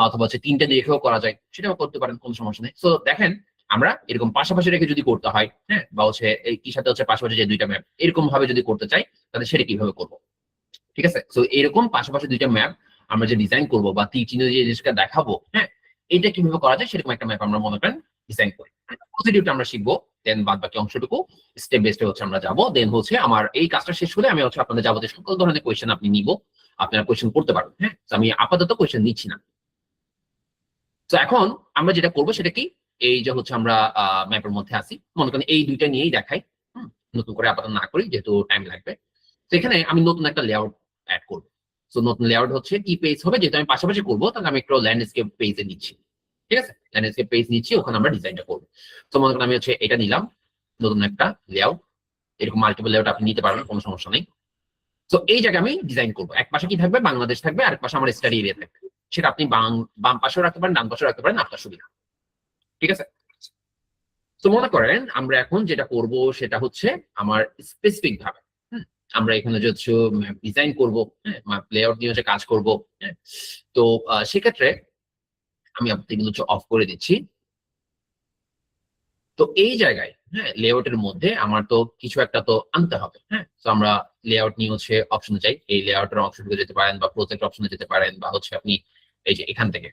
অথবা হচ্ছে 3টে রেখেও করা যায়, সেটাও করতে পারেন, কোনো সমস্যা নেই। তো দেখেন আমরা এরকম পাশাপাশি রেখে যদি করতে হয়, হ্যাঁ, বা হচ্ছে এই কি সাথে হচ্ছে পাশাপাশি যে 2টা ম্যাপ এরকম ভাবে যদি করতে চাই, তাহলে সেটা কিভাবে করবো? ঠিক আছে, তো এরকম পাশাপাশি 2টা ম্যাপ আমরা যে ডিজাইন করবো বা তীর চিহ্ন দিয়ে জিনিসটা দেখাবো, হ্যাঁ, এটা কিভাবে করা যায় সেরকম একটা ম্যাপ আমরা মনে করেন ডিজাইন করি। প্রসিডিউরটা আমরা শিখবো, দেন বাদ বাকি অংশটুকু স্টেপ বাই স্টেপ হচ্ছে আমরা যাবো। দেন হচ্ছে আমার এই কাজটা শেষ হলে আমি হচ্ছে আপনাদের যাবতীয় সকল ধরনের কোয়েশ্চেন আপনি নিব, আপনারা কোয়েশ্চেন করতে পারবেন। হ্যাঁ, তো আমি আপাতত কোয়েশ্চেন নিচ্ছি না। তো এখন আমরা যেটা করবো সেটা কি, এই যে হচ্ছে আমরা ম্যাপের মধ্যে আছি, মনে করেন এই 2টা নিয়েই দেখাই। নতুন করে আপাতত না করি, যেহেতু টাইম লাগবে। তো এখানে আমি নতুন একটা লেআউট অ্যাড করবো। তো নতুন লেআউট হচ্ছে কি পেজ হবে, যেহেতু আমি পাশাপাশি করবো, তাহলে আমি একটু ল্যান্ডস্কেপ পেজে নিচ্ছি। ঠিক আছে, ল্যান্ডস্কেপ পেজ নিচ্ছি, ওখানে আমরা ডিজাইনটা করবো। তো মনে করেন আমি হচ্ছে এটা নিলাম, নতুন একটা লেআউট। এরকম মাল্টিপল লেআউট আপনি নিতে পারবেন, কোনো সমস্যা নেই। তো এই জায়গায় আমি ডিজাইন করবো, এক পাশে কি থাকবে, বাংলাদেশ থাকবে, আরেক পাশে আমার স্টাডি এরিয়া থাকবে। সেটা আপনি বাম পাশেও রাখতে পারেন, ডান পাশেও রাখতে পারেন, আপনার সুবিধা। ঠিক আছে, তো মনে করেন আমরা এখন যেটা করব সেটা হচ্ছে আমার স্পেসিফিক ভাবে, হুম, আমরা এখানে যে হচ্ছে ম্যাপ ডিজাইন করবো, হ্যাঁ, ম্যাপ লেআউট নিয়ে হচ্ছে কাজ করব। হ্যাঁ, তো সেক্ষেত্রে আমি আপনাদের এগুলো হচ্ছে অফ করে দিচ্ছি। তো এই জায়গায়, হ্যাঁ, লেআউটের মধ্যে আমার তো কিছু একটা তো আনতে হবে। হ্যাঁ, তো আমরা লেআউট নিয়ে হচ্ছে অপশনে যাই। এই লেআউটের অপশনে যেতে পারেন বা প্রজেক্ট অপশনে যেতে পারেন বা হচ্ছে আপনি এই যে এখান থেকে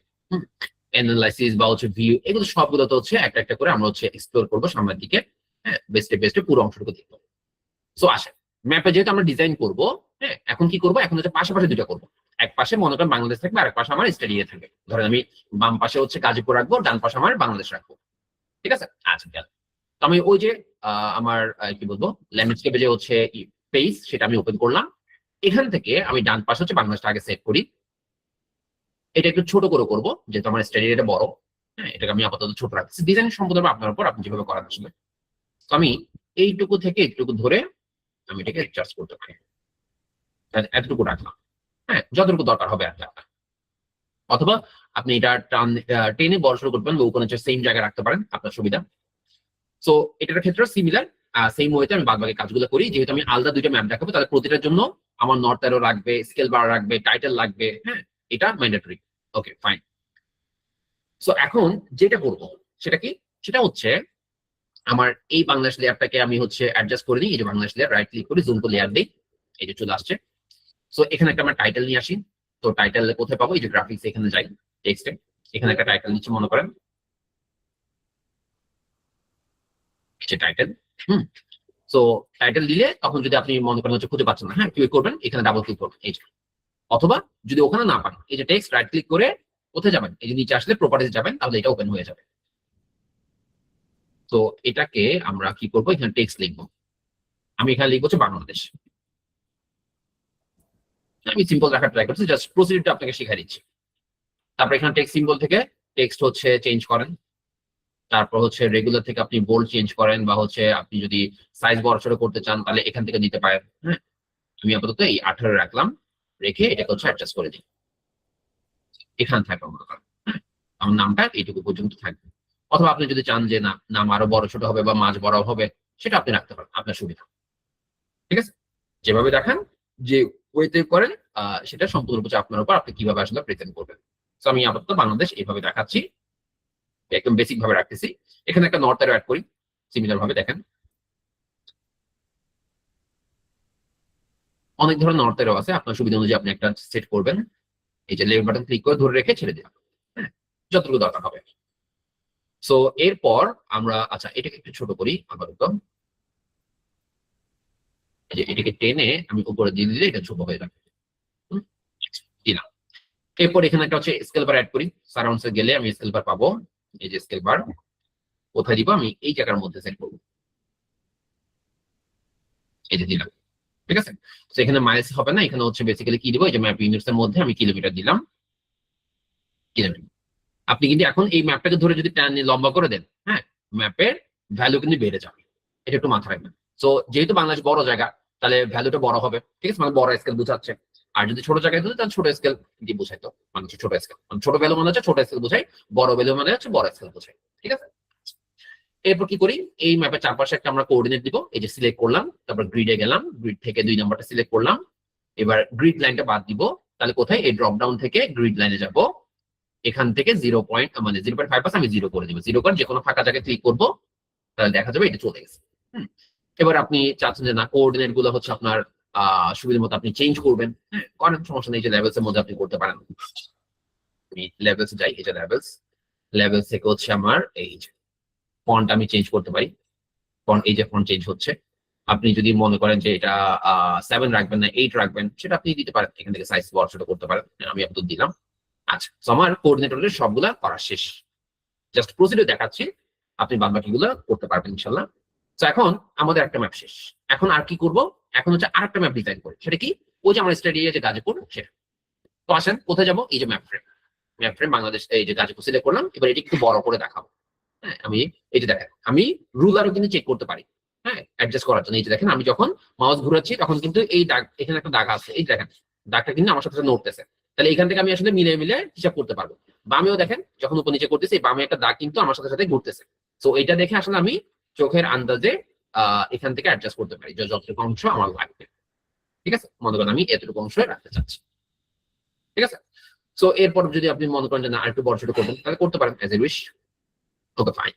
অ্যানালাইসিস বা হচ্ছে ভিউ, এগুলো সবগুলো তো হচ্ছে একটা একটা করে আমরা হচ্ছে এক্সপ্লোর করবো সামনের দিকে। হ্যাঁ, বেস্টে বেস্টে পুরো অংশটুকু দেখবো। সো আসেন, ম্যাপে যেহেতু আমরা ডিজাইন করবো, হ্যাঁ, এখন কি করবো, এখন হচ্ছে পাশাপাশি দুটো করবো। এক পাশে মনে করেন বাংলাদেশ থাকবে, আরেক পাশে আমার স্টাডি থাকবে। ধরেন আমি বাম পাশে হচ্ছে গাজীপুর রাখবো, ডান পাশে আমার বাংলাদেশ রাখবো। ঠিক আছে, আচ্ছা গেল। তো আমি ওই যে আমার কি বলবো, ল্যান্ডস্কেপে যে হচ্ছে পেজ, সেটা আমি ওপেন করলাম। এখান থেকে আমি ডান পাশে হচ্ছে বাংলাদেশটা আগে সেভ করি। এটা একটু ছোট করে করবো, যেহেতু আমার স্টাডি এটা বড়। হ্যাঁ, এটাকে আমি আপাতত ছোট রাখছি। ডিজাইন সম্পূর্ণ আপনার উপর, আপনি যেভাবে করার আসলে। তো আমি এইটুকু থেকে এইটুকু ধরে আমি এটাকে অ্যাডজাস্ট করতে পারি। এতটুকু রাখলাম। হ্যাঁ, যতটুকু দরকার হবে আর কি আপনার। অথবা আপনি এটা টেনে বড় শুরু করবেন বা ওখানে সেম জায়গায় রাখতে পারেন, আপনার সুবিধা। সো এটার ক্ষেত্রে সিমিলার, সেম ওয়েতে আমি বাদবাকি কাজগুলো করি। যেহেতু আমি আলাদা দুইটা ম্যাপ দেখাবো, তাহলে প্রতিটার জন্য আমার নর্থ অ্যারো লাগবে, স্কেল বার লাগবে, টাইটেল লাগবে। হ্যাঁ, এটা ম্যান্ডেটরি। Okay fine. সো এখন যেটা করবো সেটা কি, সেটা হচ্ছে আমার এই বাংলাদেশ লেয়ারটাকে আমি হচ্ছে অ্যাডজাস্ট করে নিই। এই যে বাংলাদেশ লেয়ার, রাইট ক্লিক করি, জুম করে লেয়ার দিই, এই যে চলে আসছে। সো এখানে একটা আমরা টাইটেল নিয়ে আসি। তো টাইটেল কোথায় পাবো, এই যে গ্রাফিক্স, এখানে যাই, টেক্সটে এখানে একটা টাইটেল নিচ্ছে মনে করেন, এই যে টাইটেল। হুম, সো টাইটেল দিলে তখন যদি আপনি মনে করেন হচ্ছে খুঁজে পাচ্ছেন না, হ্যাঁ, কি করবেন, এখানে ডাবল ক্লিক করবেন, এই যে। অথবা যদি ওখানে না পান, এই যে টেক্সট, রাইট ক্লিক করে কোথায় যাবেন, এই যে নিচে আসলে প্রপার্টিজ যাবেন, তাহলে এটা ওপেন হয়ে যাবে। তো এটাকে আমরা কি করবো, এখানে টেক্সট লিখবো। আমি এখানে লিখবো হচ্ছে বাংলাদেশ। আমি সিম্পল রাখার ট্রাই করছি, জাস্ট প্রসিডিউরটা আপনাকে শিখাই দিচ্ছি। তারপর এখানে টেক্সট সিম্বল থেকে টেক্সট হচ্ছে চেঞ্জ করেন। তারপর হচ্ছে রেগুলার থেকে আপনি বোল্ড চেঞ্জ করেন, বা হচ্ছে আপনি যদি সাইজ বড়সড় করতে চান তাহলে এখান থেকে দিতে পারেন। হ্যাঁ, আমি আপাতত এই 18 রাখলাম, রেখে এটাকে হচ্ছে অ্যাডজাস্ট করে দিই। এখানে থাকবে মনে করেন। হ্যাঁ, আমার নামটা এইটুকু পর্যন্ত থাকবে। অথবা আপনি যদি চান যে না, নাম আরো বড় ছোট হবে বা মাঝ বড় হবে, সেটা আপনি রাখতে পারেন, আপনার সুবিধা। ঠিক আছে, যেভাবে দেখান, যে ওয়েতে করেন, সেটা সম্পূর্ণ হচ্ছে আপনার উপর, আপনি কিভাবে আসলে প্রেজেন্ট করবেন। তো আমি আপাতত বাংলাদেশ এইভাবে দেখাচ্ছি, একদম বেসিক ভাবে রাখতেছি। এখানে একটা নর্থ অ্যারো অ্যাড করি, সিমিলার ভাবে দেখেন। অনেক ধরনের নর্থ অ্যারো আছে, আপনার সুবিধা অনুযায়ী আপনি একটা সেট করবেন। এই যে লেফট বাটন ক্লিক করে ধরে রেখে ছেড়ে দিলাম। হ্যাঁ, যতটুকু দরকার হবে। সো এরপর আমরা, আচ্ছা এটাকে একটু ছোট করি আপাতত। এই যে এটাকে টেনে আমি উপরে দিয়ে দিলে এটা ছোট হয়ে যাবে। হুম, দিলাম। এরপর এখানে একটা হচ্ছে স্কেল বার অ্যাড করি। সারাউন্ডসে গেলে আমি স্কেল বার পাবো। এই যে স্কেল বার কোথায় দিব, আমি এই জায়গার মধ্যে সেট করবো। এই যে দিলাম। ঠিক আছে, তো এখানে মাইলস হবে না, এখানে হচ্ছে বেসিক্যালি কি দিব, এই যে ম্যাপ ইউনিটস এর মধ্যে আমি কিলোমিটার দিলাম। কিলোমিটার। আপনি কিন্তু এখন এই ম্যাপটাকে ধরে যদি টান লম্বা করে দেন, হ্যাঁ, ম্যাপের ভ্যালু কিন্তু বেড়ে যাবে। এটা একটু মাথায় রাখবেন। তো যেহেতু বাংলাদেশ বড় জায়গা, তাহলে ভ্যালুটা বড় হবে। ঠিক আছে, মানে বড় স্কেল বোঝাচ্ছে। আর যদি ছোট জায়গায় দিতে, তাহলে ছোট স্কেল দিয়ে বোঝাইতো, মানে ছোট স্কেল, মানে ছোট ভ্যালু মানে হচ্ছে ছোট স্কেল বোঝাই, বড় ভ্যালু মানে হচ্ছে বড় স্কেল বোঝাই। ঠিক আছে, এরপর কি করি, এই ম্যাপের চারপাশে একটা আমরা কোঅর্ডিনেট দিব। এই যে সিলেক্ট করলাম, তারপর গ্রিডে গেলাম, গ্রিড থেকে 2 নাম্বারটা সিলেক্ট করলাম। এবার গ্রিড লাইনটা বাদ দিব। তাহলে কোথায়, এই ড্রপ ডাউন থেকে গ্রিড লাইনে যাব। এখান থেকে 0.5 আমি 0 করে দিব। 0 করে যে কোনো ফাঁকা জায়গায় ক্লিক করবো, তাহলে দেখা যাবে এটা চলে গেছে। হুম, এবার আপনি চাচ্ছেন যে না, কোঅর্ডিনেট গুলো হচ্ছে আপনার সুবিধার মতো আপনি চেঞ্জ করবেন। হ্যাঁ, করেন, সমস্যা নেই, যে লেভেলস এর মধ্যে আপনি করতে পারেন। আমি লেভেলস যাই, এই যে লেভেলস, লেভেলস থেকে হচ্ছে আমার এই যে ফন্ট আমি চেঞ্জ করতে পারি। ফন্ট, এই যে ফন্ট চেঞ্জ হচ্ছে। আপনি যদি মনে করেন যে এটা 7 রাখবেন না 8 রাখবেন, সেটা আপনি দিতে পারেন। এখান থেকে সাইজ বড় ছোট করতে পারেন। আমি আপনাদের দিলাম। আচ্ছা, তো আমার কোঅর্ডিনেটরের সবগুলা করা শেষ। জাস্ট প্রসিডিউর দেখাচ্ছি, আপনি বাদ বাকিগুলো করতে পারবেন ইনশাল্লাহ। তো এখন আমাদের একটা ম্যাপ শেষ। এখন আর কি করব, এখন হচ্ছে আরেকটা ম্যাপ ডিজাইন করি। সেটা কি, ওই যে আমার স্টাডি যে গাজীপুর, সেটা। তো আসেন কোথায় যাব, এই যে map frame. Map frame Bangladesh, এই যে গাজীপুর সিলেক্ট করলাম। এবার এটি একটু বড় করে দেখাবো। হ্যাঁ, আমি এই যে দেখেন, আমি রুলারও কিন্তু চেক করতে পারি। হ্যাঁ, অ্যাডজাস্ট করার জন্য। এই যে দেখেন, আমি যখন মাউস ঘুরাচ্ছি তখন কিন্তু এই দাগ, এখানে একটা দাগ আছে, এই দেখেন, দাগটা কিন্তু আমার সাথে সাথে নড়তেছে। তাহলে এখান থেকে আমি আসলে মিলিয়ে মিলিয়ে হিসাব করতে পারবো। বামেও দেখেন, যখন উপর নিচে করতেছি, এই বামে একটা দাগ কিন্তু আমার সাথে সাথে ঘুরতেছে। তো এটা দেখে আসলে আমি চোখের আন্দাজে এখান থেকে অ্যাডজাস্ট করতে পারি যে যতটুকু অংশ আমার লাগবে। ঠিক আছে, মনে করেন আমি এতটুকু অংশ রাখতে চাচ্ছি। ঠিক আছে, তো এরপর যদি আপনি মনে করেন যে না আরেকটু বড় ছোট করবেন, তাহলে করতে পারেন, as a wish. Okay fine.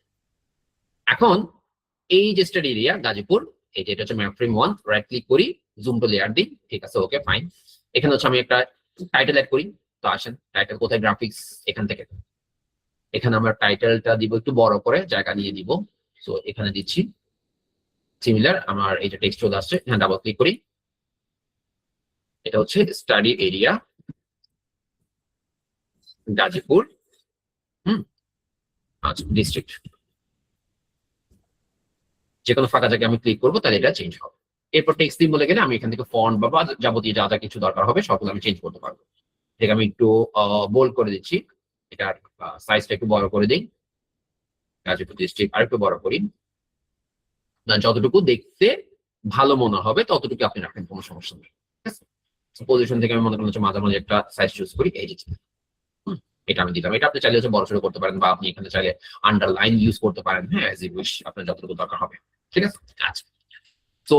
এখন এই যে স্টাডি এরিয়া গাজীপুর, এই যে এটা হচ্ছে ম্যাপ ফ্রেম 1, রাইট ক্লিক করি, জুম টু লেয়ার দিই, ঠিক আছে, ওকে ফাইন। এখানে হচ্ছে আমি একটা টাইটেল অ্যাড করি। তো আসেন টাইটেল কোথায়, গ্রাফিক্স এখান থেকে, এখানে আমরা টাইটেলটা দিব একটু বড় করে, জায়গা নিয়ে দিব। সো এখানে দিচ্ছি সিমিলার, আমার এই যে টেক্সট চলে আসছে, হ্যাঁ ডাবল ক্লিক করি, এটা হচ্ছে স্টাডি এরিয়া গাজীপুর, হুম, আচ্ছা ডিস্ট্রিক্ট, যে কোনো ফাঁকা জায়গায় আমি ক্লিক করবো তাহলে এটা চেঞ্জ হবে। এরপর টেক্সট দিন বলে গেলে আমি এখান থেকে ফন্ট বা যাবতীয় যা যা কিছু দরকার হবে সবগুলো আমি চেঞ্জ করতে পারবো। ঠিক, আমি একটু বোল্ড করে দিচ্ছি, এটার সাইজটা একটু বড় করে দিই, গাজীপুর ডিস্ট্রিক্ট আর একটু বড় করি, না যতটুকু দেখতে ভালো মনে হবে ততটুকু আপনি রাখেন, কোনো সমস্যা নেই। ঠিক আছে, পজিশন থেকে আমি মনে করেন মাঝামাঝি একটা সাইজ চুজ করি, এই যে এটা আমি দিলাম। এটা আপনি চাইলে হচ্ছে বড় সড়ো করতে পারেন, বা আপনি এখানে চাইলে আন্ডারলাইন ইউজ করতে পারেন, হ্যাঁ এজ ইউ উইশ, আপনার যতটুকু দরকার হবে। ঠিক আছে, আচ্ছা। তো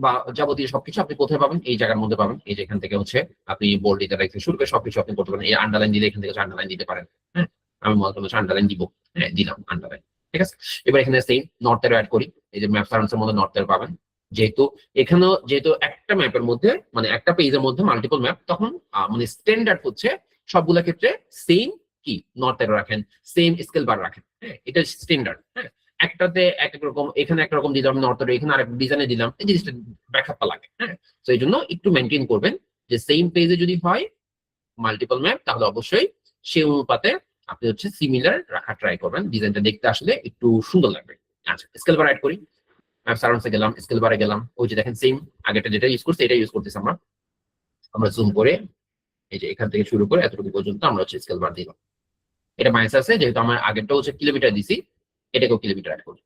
বা যাবতীয় সবকিছু আপনি কোথায় পাবেন, এই জায়গার মধ্যে পাবেন। এই যে এখান থেকে হচ্ছে আপনি বোল্ড দিতে রাখতে শুরু করে সবকিছু আপনি করতে পারেন। এই আন্ডারলাইন দিলে এখান থেকে আন্ডারলাইন দিতে পারেন, হ্যাঁ আমি মনে করেন আন্ডারলাইন দিব, হ্যাঁ দিলাম আন্ডারলাইন। ঠিক আছে, এবার এখানে সেম নর্থের অ্যাড করি, এই যে ম্যাপ সারাংশের মধ্যে নর্থের পাবেন। যেহেতু এখানেও যেহেতু একটা ম্যাপের মধ্যে মানে একটা পেজের মধ্যে মাল্টিপল ম্যাপ, তখন মানে স্ট্যান্ডার্ড হচ্ছে সবগুলা ক্ষেত্রে সেম কি নর্থের রাখেন, সেম স্কেল বার রাখেন, হ্যাঁ এটা স্ট্যান্ডার্ড। হ্যাঁ, একটাতে এক এক রকম, এখানে একরকম দিলাম নর্থের, এখানে আরেক ডিজাইনে দিলাম, এই জিনিসটা ব্যাখ্যা লাগে। হ্যাঁ, তো এই জন্য একটু মেনটেন করবেন যে সেম পেজে যদি হয় মাল্টিপল ম্যাপ তাহলে অবশ্যই সেই অনুপাতে আপনি হচ্ছে সিমিলার রাখা ট্রাই করবেন, ডিজাইনটা দেখতে আসলে একটু সুন্দর লাগবে। আচ্ছা, স্কেল বার অ্যাড করি, ম্যাপ সারাউন্ডসে গেলাম, স্কেল বারে গেলাম, ওই যে দেখেন সেম আগেটা যেটা ইউজ করছি এটা ইউজ করতেছি আমরা। আমরা জুম করে এই যে এখান থেকে শুরু করে এতটুকু পর্যন্ত আমরা হচ্ছে স্কেল বার দিলাম। এটা মাইনাস আছে যেহেতু আমার আগেরটা হচ্ছে কিলোমিটার দিছি, এটাকেও কিলোমিটার অ্যাড করি।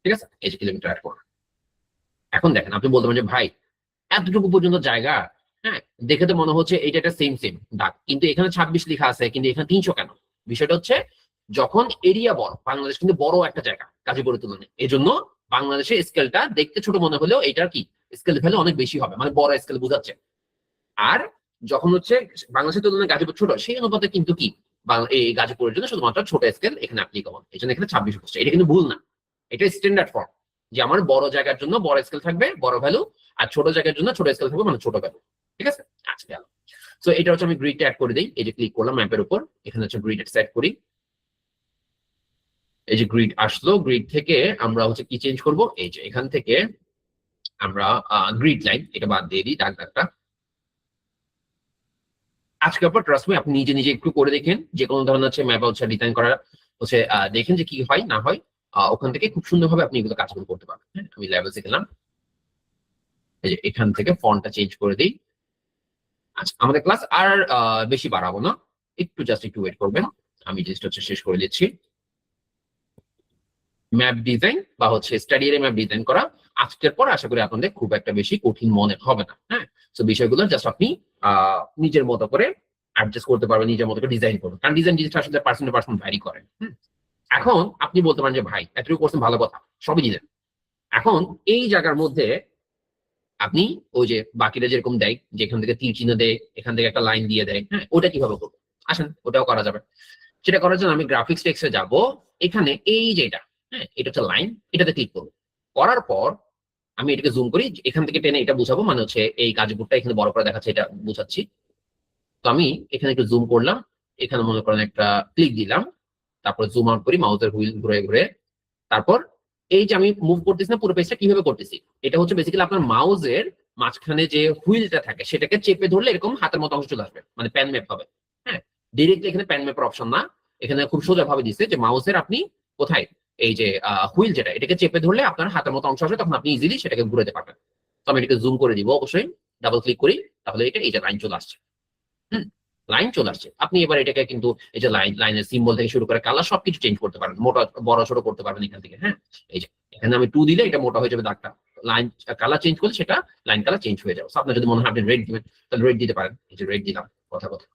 ঠিক আছে, এই যে কিলোমিটার অ্যাড করলাম। এখন দেখেন আপনি বলতে পারেন যে ভাই এতটুকু পর্যন্ত জায়গা, হ্যাঁ দেখে তো মনে হচ্ছে এটা একটা সেম সেম দাগ, কিন্তু এখানে 26 লেখা আছে কিন্তু এখানে 300 কেন? বিষয়টা হচ্ছে যখন এরিয়া বড়, বাংলাদেশ কিন্তু বড় একটা জায়গা গাজীপুরের তুলনায়, এই জন্য বাংলাদেশের স্কেলটা দেখতে ছোট মনে হলেও এটার কি স্কেল ভ্যালু অনেক বেশি হবে, মানে বড় স্কেল বোঝাচ্ছে। আর যখন হচ্ছে বাংলাদেশের তুলনায় গাজীপুর ছোট, সেই অনুপাতে কিন্তু কি এই গাজীপুরের জন্য শুধুমাত্র ছোট স্কেল এখানে অ্যাপ্লিকেবল, এই জন্য এখানে 26 হচ্ছে। এটা কিন্তু ভুল না, এটা স্ট্যান্ডার্ড ফর্ম যে আমার বড় জায়গার জন্য বড় স্কেল থাকবে বড় ভ্যালু, আর ছোট জায়গার জন্য ছোট স্কেল থাকবে মানে ছোট ভ্যালু। ঠিক আছে, আচ্ছা গেল। সো এটা হচ্ছে আমি গ্রিডটা অ্যাড করে দিই, এই যে ক্লিক করলাম ম্যাপের উপর, এখানে হচ্ছে গ্রিড সেট করি, এই যে গ্রিড আসলো, গ্রিড থেকে আমরা হচ্ছে কি চেঞ্জ করব, এই যে এখান থেকে আমরা গ্রিড লাইন এটা বাদ দিয়ে দিই, দাগ দাগটা। আজকের পর ট্রাস্ট মি আপনি নিজে নিজে একটু করে দেখেন, যে কোনো ধরনের হচ্ছে ম্যাপ হচ্ছে ডিজাইন করা হচ্ছে দেখেন যে কি হয় না হয়, ওখান থেকে খুব সুন্দরভাবে আপনি এগুলো কাজগুলো করতে পারবেন। হ্যাঁ, আমি লেভেলসে গেলাম, এই যে এখান থেকে ফন্টটা চেঞ্জ করে দিই। আচ্ছা, আমাদের ক্লাস আর বেশি বাড়াবো না, একটু জাস্ট একটু ওয়েট করবেন, আমি জাস্ট হচ্ছে শেষ করে দিচ্ছি। ম্যাপ ডিজাইন বা হচ্ছে স্টাডি এর ম্যাপ ডিজাইন করা আজকের পর আশা করি আপনাদের খুব একটা বেশি কঠিন মনে হবে না। হ্যাঁ, তো বিষয়গুলো জাস্ট আপনি নিজের মতো করে অ্যাডজাস্ট করতে পারবেন, নিজের মতো করে ডিজাইন করবেন, কারণ ডিজাইন জিনিসটা আসলে পার্সন টু পার্সন ভ্যারি করে। এখন আপনি বলতে পারেন যে ভাই এতটুকু করছেন ভালো কথা, সবই দিলেন, এখন এই জায়গার মধ্যে আপনি ওই যে বাকিরা যেরকম দেয়, যেখান থেকে তীর চিহ্ন দেয়, এখান থেকে একটা লাইন দিয়ে দেয়, হ্যাঁ ওটা কিভাবে করবো, আসেন ওটাও করা যাবে। সেটা করার জন্য আমি গ্রাফিক্স টেক্সটে যাব, এখানে এই যে এটা, হ্যাঁ এটা হচ্ছে লাইন, এটাতে ক্লিক করবো। করার পর আমি এটাকে জুম করি, এখান থেকে টেনে এটা বুঝাবো, মানে হচ্ছে এই গাজীপুরটা এখানে বড় করে দেখাচ্ছে এটা বুঝাচ্ছি। তো আমি এখানে একটু জুম করলাম, এখানে মনে করেন একটা ক্লিক দিলাম, তারপর জুম আউট করি মাউসের হুইল ঘুরে ঘুরে। তারপর এই যে আমি মুভ করতেছি না পুরো পেজটা, কিভাবে করতেছি, এটা হচ্ছে বেসিক্যালি আপনার মাউসের মাঝখানে যে হুইলটা থাকে সেটাকে চেপে ধরলে এরকম হাতের মতো অংশ চলে আসবে, মানে প্যান ম্যাপ হবে। হ্যাঁ, ডিরেক্টলি এখানে প্যান ম্যাপের অপশন না, এখানে খুব সোজা ভাবে দিচ্ছে যে মাউসের আপনি কোথায় এই যে হুইল যেটা এটাকে চেপে ধরলে আপনার হাতের মতো অংশ আসবে, তখন আপনি ইজিলি সেটাকে ঘুরাতে পারবেন। তো আমি এটাকে জুম করে দিব, অবশ্যই ডাবল ক্লিক করি, তাহলে এটা এই যে লাইন চলে আসছে। হুম, লাইন চলে আসছে। আপনি এবার এটাকে কিন্তু এই যে লাইনের সিম্বল থেকে শুরু করে কালার সবকিছু চেঞ্জ করতে পারবেন, মোটা বড় ছোট করতে পারবেন এখান থেকে। হ্যাঁ, এই যে এখানে আমি 2 দিলে এটা মোটা হয়ে যাবে দাগটা, লাইন কালার চেঞ্জ করলে সেটা লাইন কালার চেঞ্জ হয়ে যাবে। আপনার যদি মনে হয় আপনি রেড দিবেন তাহলে রেড দিতে পারেন, এই যে রেড দিলাম, কথা কথা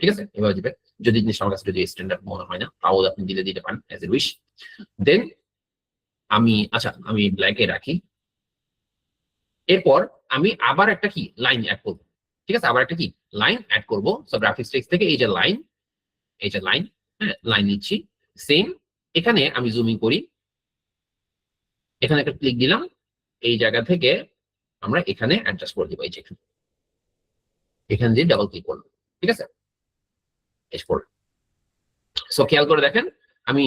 ঠিক আছে, এভাবে দিবেন। যদি জিনিসটা আমার কাছে যদি স্ট্যান্ডার্ড মনে হয় না তাও আপনি দিতে পারেন অ্যাজ এ উইশ। দেন আচ্ছা আমি ব্ল্যাকে রাখি। এরপর আমি আবার একটা কি লাইন অ্যাড করবো, ঠিক আছে, আবার একটা কি লাইন অ্যাড করবো। সো গ্রাফিক্স টেক্সট থেকে এই যে লাইন, এই যে লাইন, হ্যাঁ লাইন নিচ্ছি সেম, এখানে আমি জুমিং করি, এখানে একটা ক্লিক দিলাম, এই জায়গা থেকে আমরা এখানে অ্যাডজাস্ট করে দিব, এই যে এখানে দিয়ে ডাবল ক্লিক করলাম, ঠিক আছে। সো খেয়াল করে দেখেন, আমি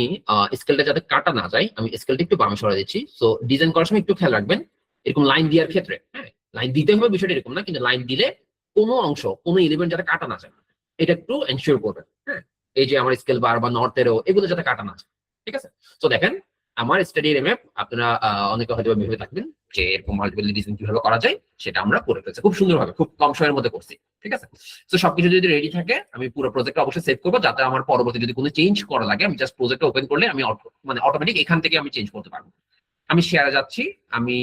স্কেলটা যাতে কাটা না যায়, আমি স্কেলটা একটু বামে সরে দিচ্ছি। সো ডিজাইন করার সময় একটু খেয়াল রাখবেন, এরকম লাইন দেওয়ার ক্ষেত্রে, হ্যাঁ, লাইন দিতে হবে বিষয়টা এরকম না, কিন্তু লাইন দিলে কোনো অংশ, কোনো এলিমেন্ট যাতে কাটা না যায়, এটা একটু এনশিওর করবেন। হ্যাঁ, এই যে আমার স্কেল বার বা নর্থ এরো, এগুলো যাতে কাটা না যায়, ঠিক আছে। তো দেখেন, আমার স্টাডি ম্যাপ আপনারা অনেকে হয়তো ভেবে থাকবেন যে এরকম মাল্টিপল ডিজাইন কিভাবে করা যায়, সেটা আমরা করে ফেলছি খুব সুন্দরভাবে, খুব কম সময়ের মধ্যে করছি, ঠিক আছে। তো সবকিছু যদি রেডি থাকে, আমি পুরো প্রজেক্ট অবশ্যই সেভ করবো, যাতে আমার পরবর্তী যদি কোনো চেঞ্জ করা লাগে, আমি জাস্ট প্রজেক্ট ওপেন করলে আমি মানে অটোমেটিক এখান থেকে আমি চেঞ্জ করতে পারবো। আমি শেয়ারে যাচ্ছি, আমি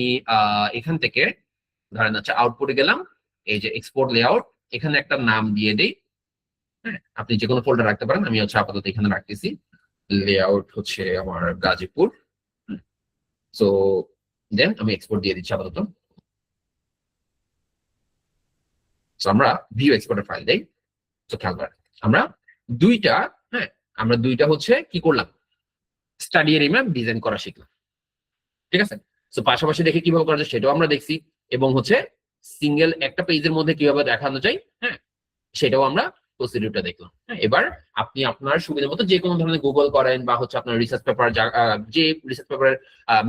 এখান থেকে ধরেন হচ্ছে আউটপুটে গেলাম, এই যে এক্সপোর্ট লেআউট, এখানে একটা নাম দিয়ে দিই। হ্যাঁ, আপনি যে কোনো ফোল্ডার রাখতে পারেন, আমি হচ্ছে আপাতত এখানে রাখতেছি, লেআউট হচ্ছে আমার গাজীপুর। সো দেন আমি এক্সপোর্ট দিয়ে দিচ্ছি আপাতত। সো আমরা ভিউ এক্সপোর্টের ফাইল দেই। তো খেয়াল করেন, আমরা দুইটা, হ্যাঁ, আমরা দুইটা হচ্ছে কি করলাম, স্টাডি এরিয়া ম্যাপ ডিজাইন করা শিখলাম, ঠিক আছে। তো পাশাপাশি দেখে কিভাবে করা যায় সেটাও আমরা দেখছি, এবং হচ্ছে সিঙ্গেল একটা পেজের মধ্যে কিভাবে দেখানো যায়, হ্যাঁ, সেটাও আমরা প্রসিডিউরটা দেখলাম। হ্যাঁ, এবার আপনি আপনার সুবিধা মতো যে কোনো ধরনের গুগল করেন, বা হচ্ছে আপনার রিসার্চ পেপার, যে রিসার্চ পেপারের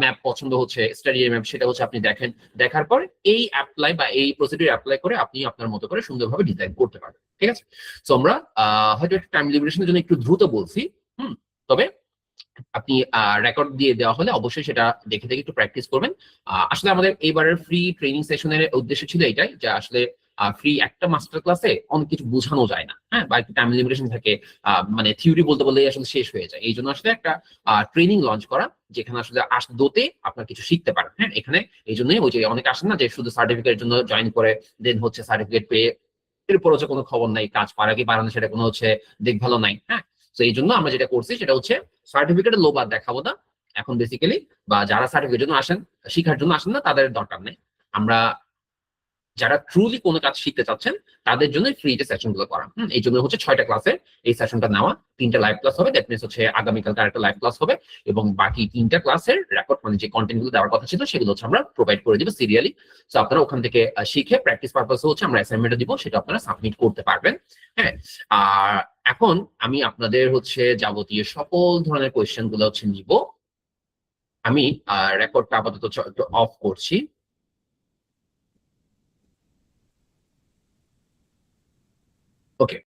ম্যাপ পছন্দ হচ্ছে, স্টাডি ম্যাপ, সেটা হচ্ছে আপনি দেখেন, দেখার পর এই অ্যাপ্লাই বা এই প্রসিডিউর অ্যাপ্লাই করে আপনি আপনার মতো করে সুন্দরভাবে ডিজাইন করতে পারবেন, ঠিক আছে। তো আমরা হয়তো একটু টাইম লিমিটেশনের জন্য একটু দ্রুত বলছি, তবে আপনি রেকর্ড দিয়ে দেওয়া হলে অবশ্যই সেটা দেখে দেখে একটু প্র্যাকটিস করবেন। আসলে আমাদের এইবারের ফ্রি ট্রেনিং সেশনের উদ্দেশ্য ছিল এটাই, যে আসলে ফ্রি একটা মাস্টার ক্লাসে অনেক কিছু বোঝানো যায় না, হ্যাঁ, বা একটু টাইম লিমিটেশন থাকে, মানে থিওরি বলতে বললেই আসলে শেষ হয়ে যায়। এই জন্য আসলে একটা ট্রেনিং লঞ্চ করা, যেখানে আসলে দোতে আপনার কিছু শিখতে পারেন। হ্যাঁ, এখানে এই জন্যই ওই যে অনেকে আসেন না, যে শুধু সার্টিফিকেটের জন্য জয়েন করে, দেন হচ্ছে সার্টিফিকেট পেয়ে এরপর হচ্ছে কোনো খবর নাই, কাজ পারা কি পারা না সেটা কোনো হচ্ছে দেখভালও নাই। হ্যাঁ, তো এই জন্য আমরা যেটা করছি সেটা হচ্ছে সার্টিফিকেটের লোভ আর দেখাবো না এখন বেসিক্যালি, বা যারা সার্টিফিকেট জন্য আসেন, শিখার জন্য আসেন না, তাদের দরকার নেই। আমরা যারা ট্রুলি কোনো কাজ শিখতে চাচ্ছেন, তাদের জন্য ফ্রিতে সেশন গুলো করা। এই জন্য হচ্ছে 6টা ক্লাসে এই সেশনটা নেওয়া, 3টা লাইভ ক্লাস হবে, দ্যাট মিনস হচ্ছে আগামীকাল আরেকটা লাইভ ক্লাস হবে, এবং বাকি 3টা ক্লাসের রেকর্ড, মানে যে কন্টেন্ট গুলো দেওয়ার কথা ছিল সেগুলো হচ্ছে আমরা প্রোভাইড করে দিব সিরিয়ালি। তো আপনারা ওখান থেকে শিখে প্র্যাকটিস পারপাসে হচ্ছে আমরা অ্যাসাইনমেন্ট দিব, সেটা আপনারা সাবমিট করতে পারবেন। হ্যাঁ, আর এখন আমি আপনাদের হচ্ছে যাবতীয় সকল ধরনের কোয়েশ্চেন গুলো হচ্ছে নিব। আমি রেকর্ডটা আপাতত অফ করছি। ওকে,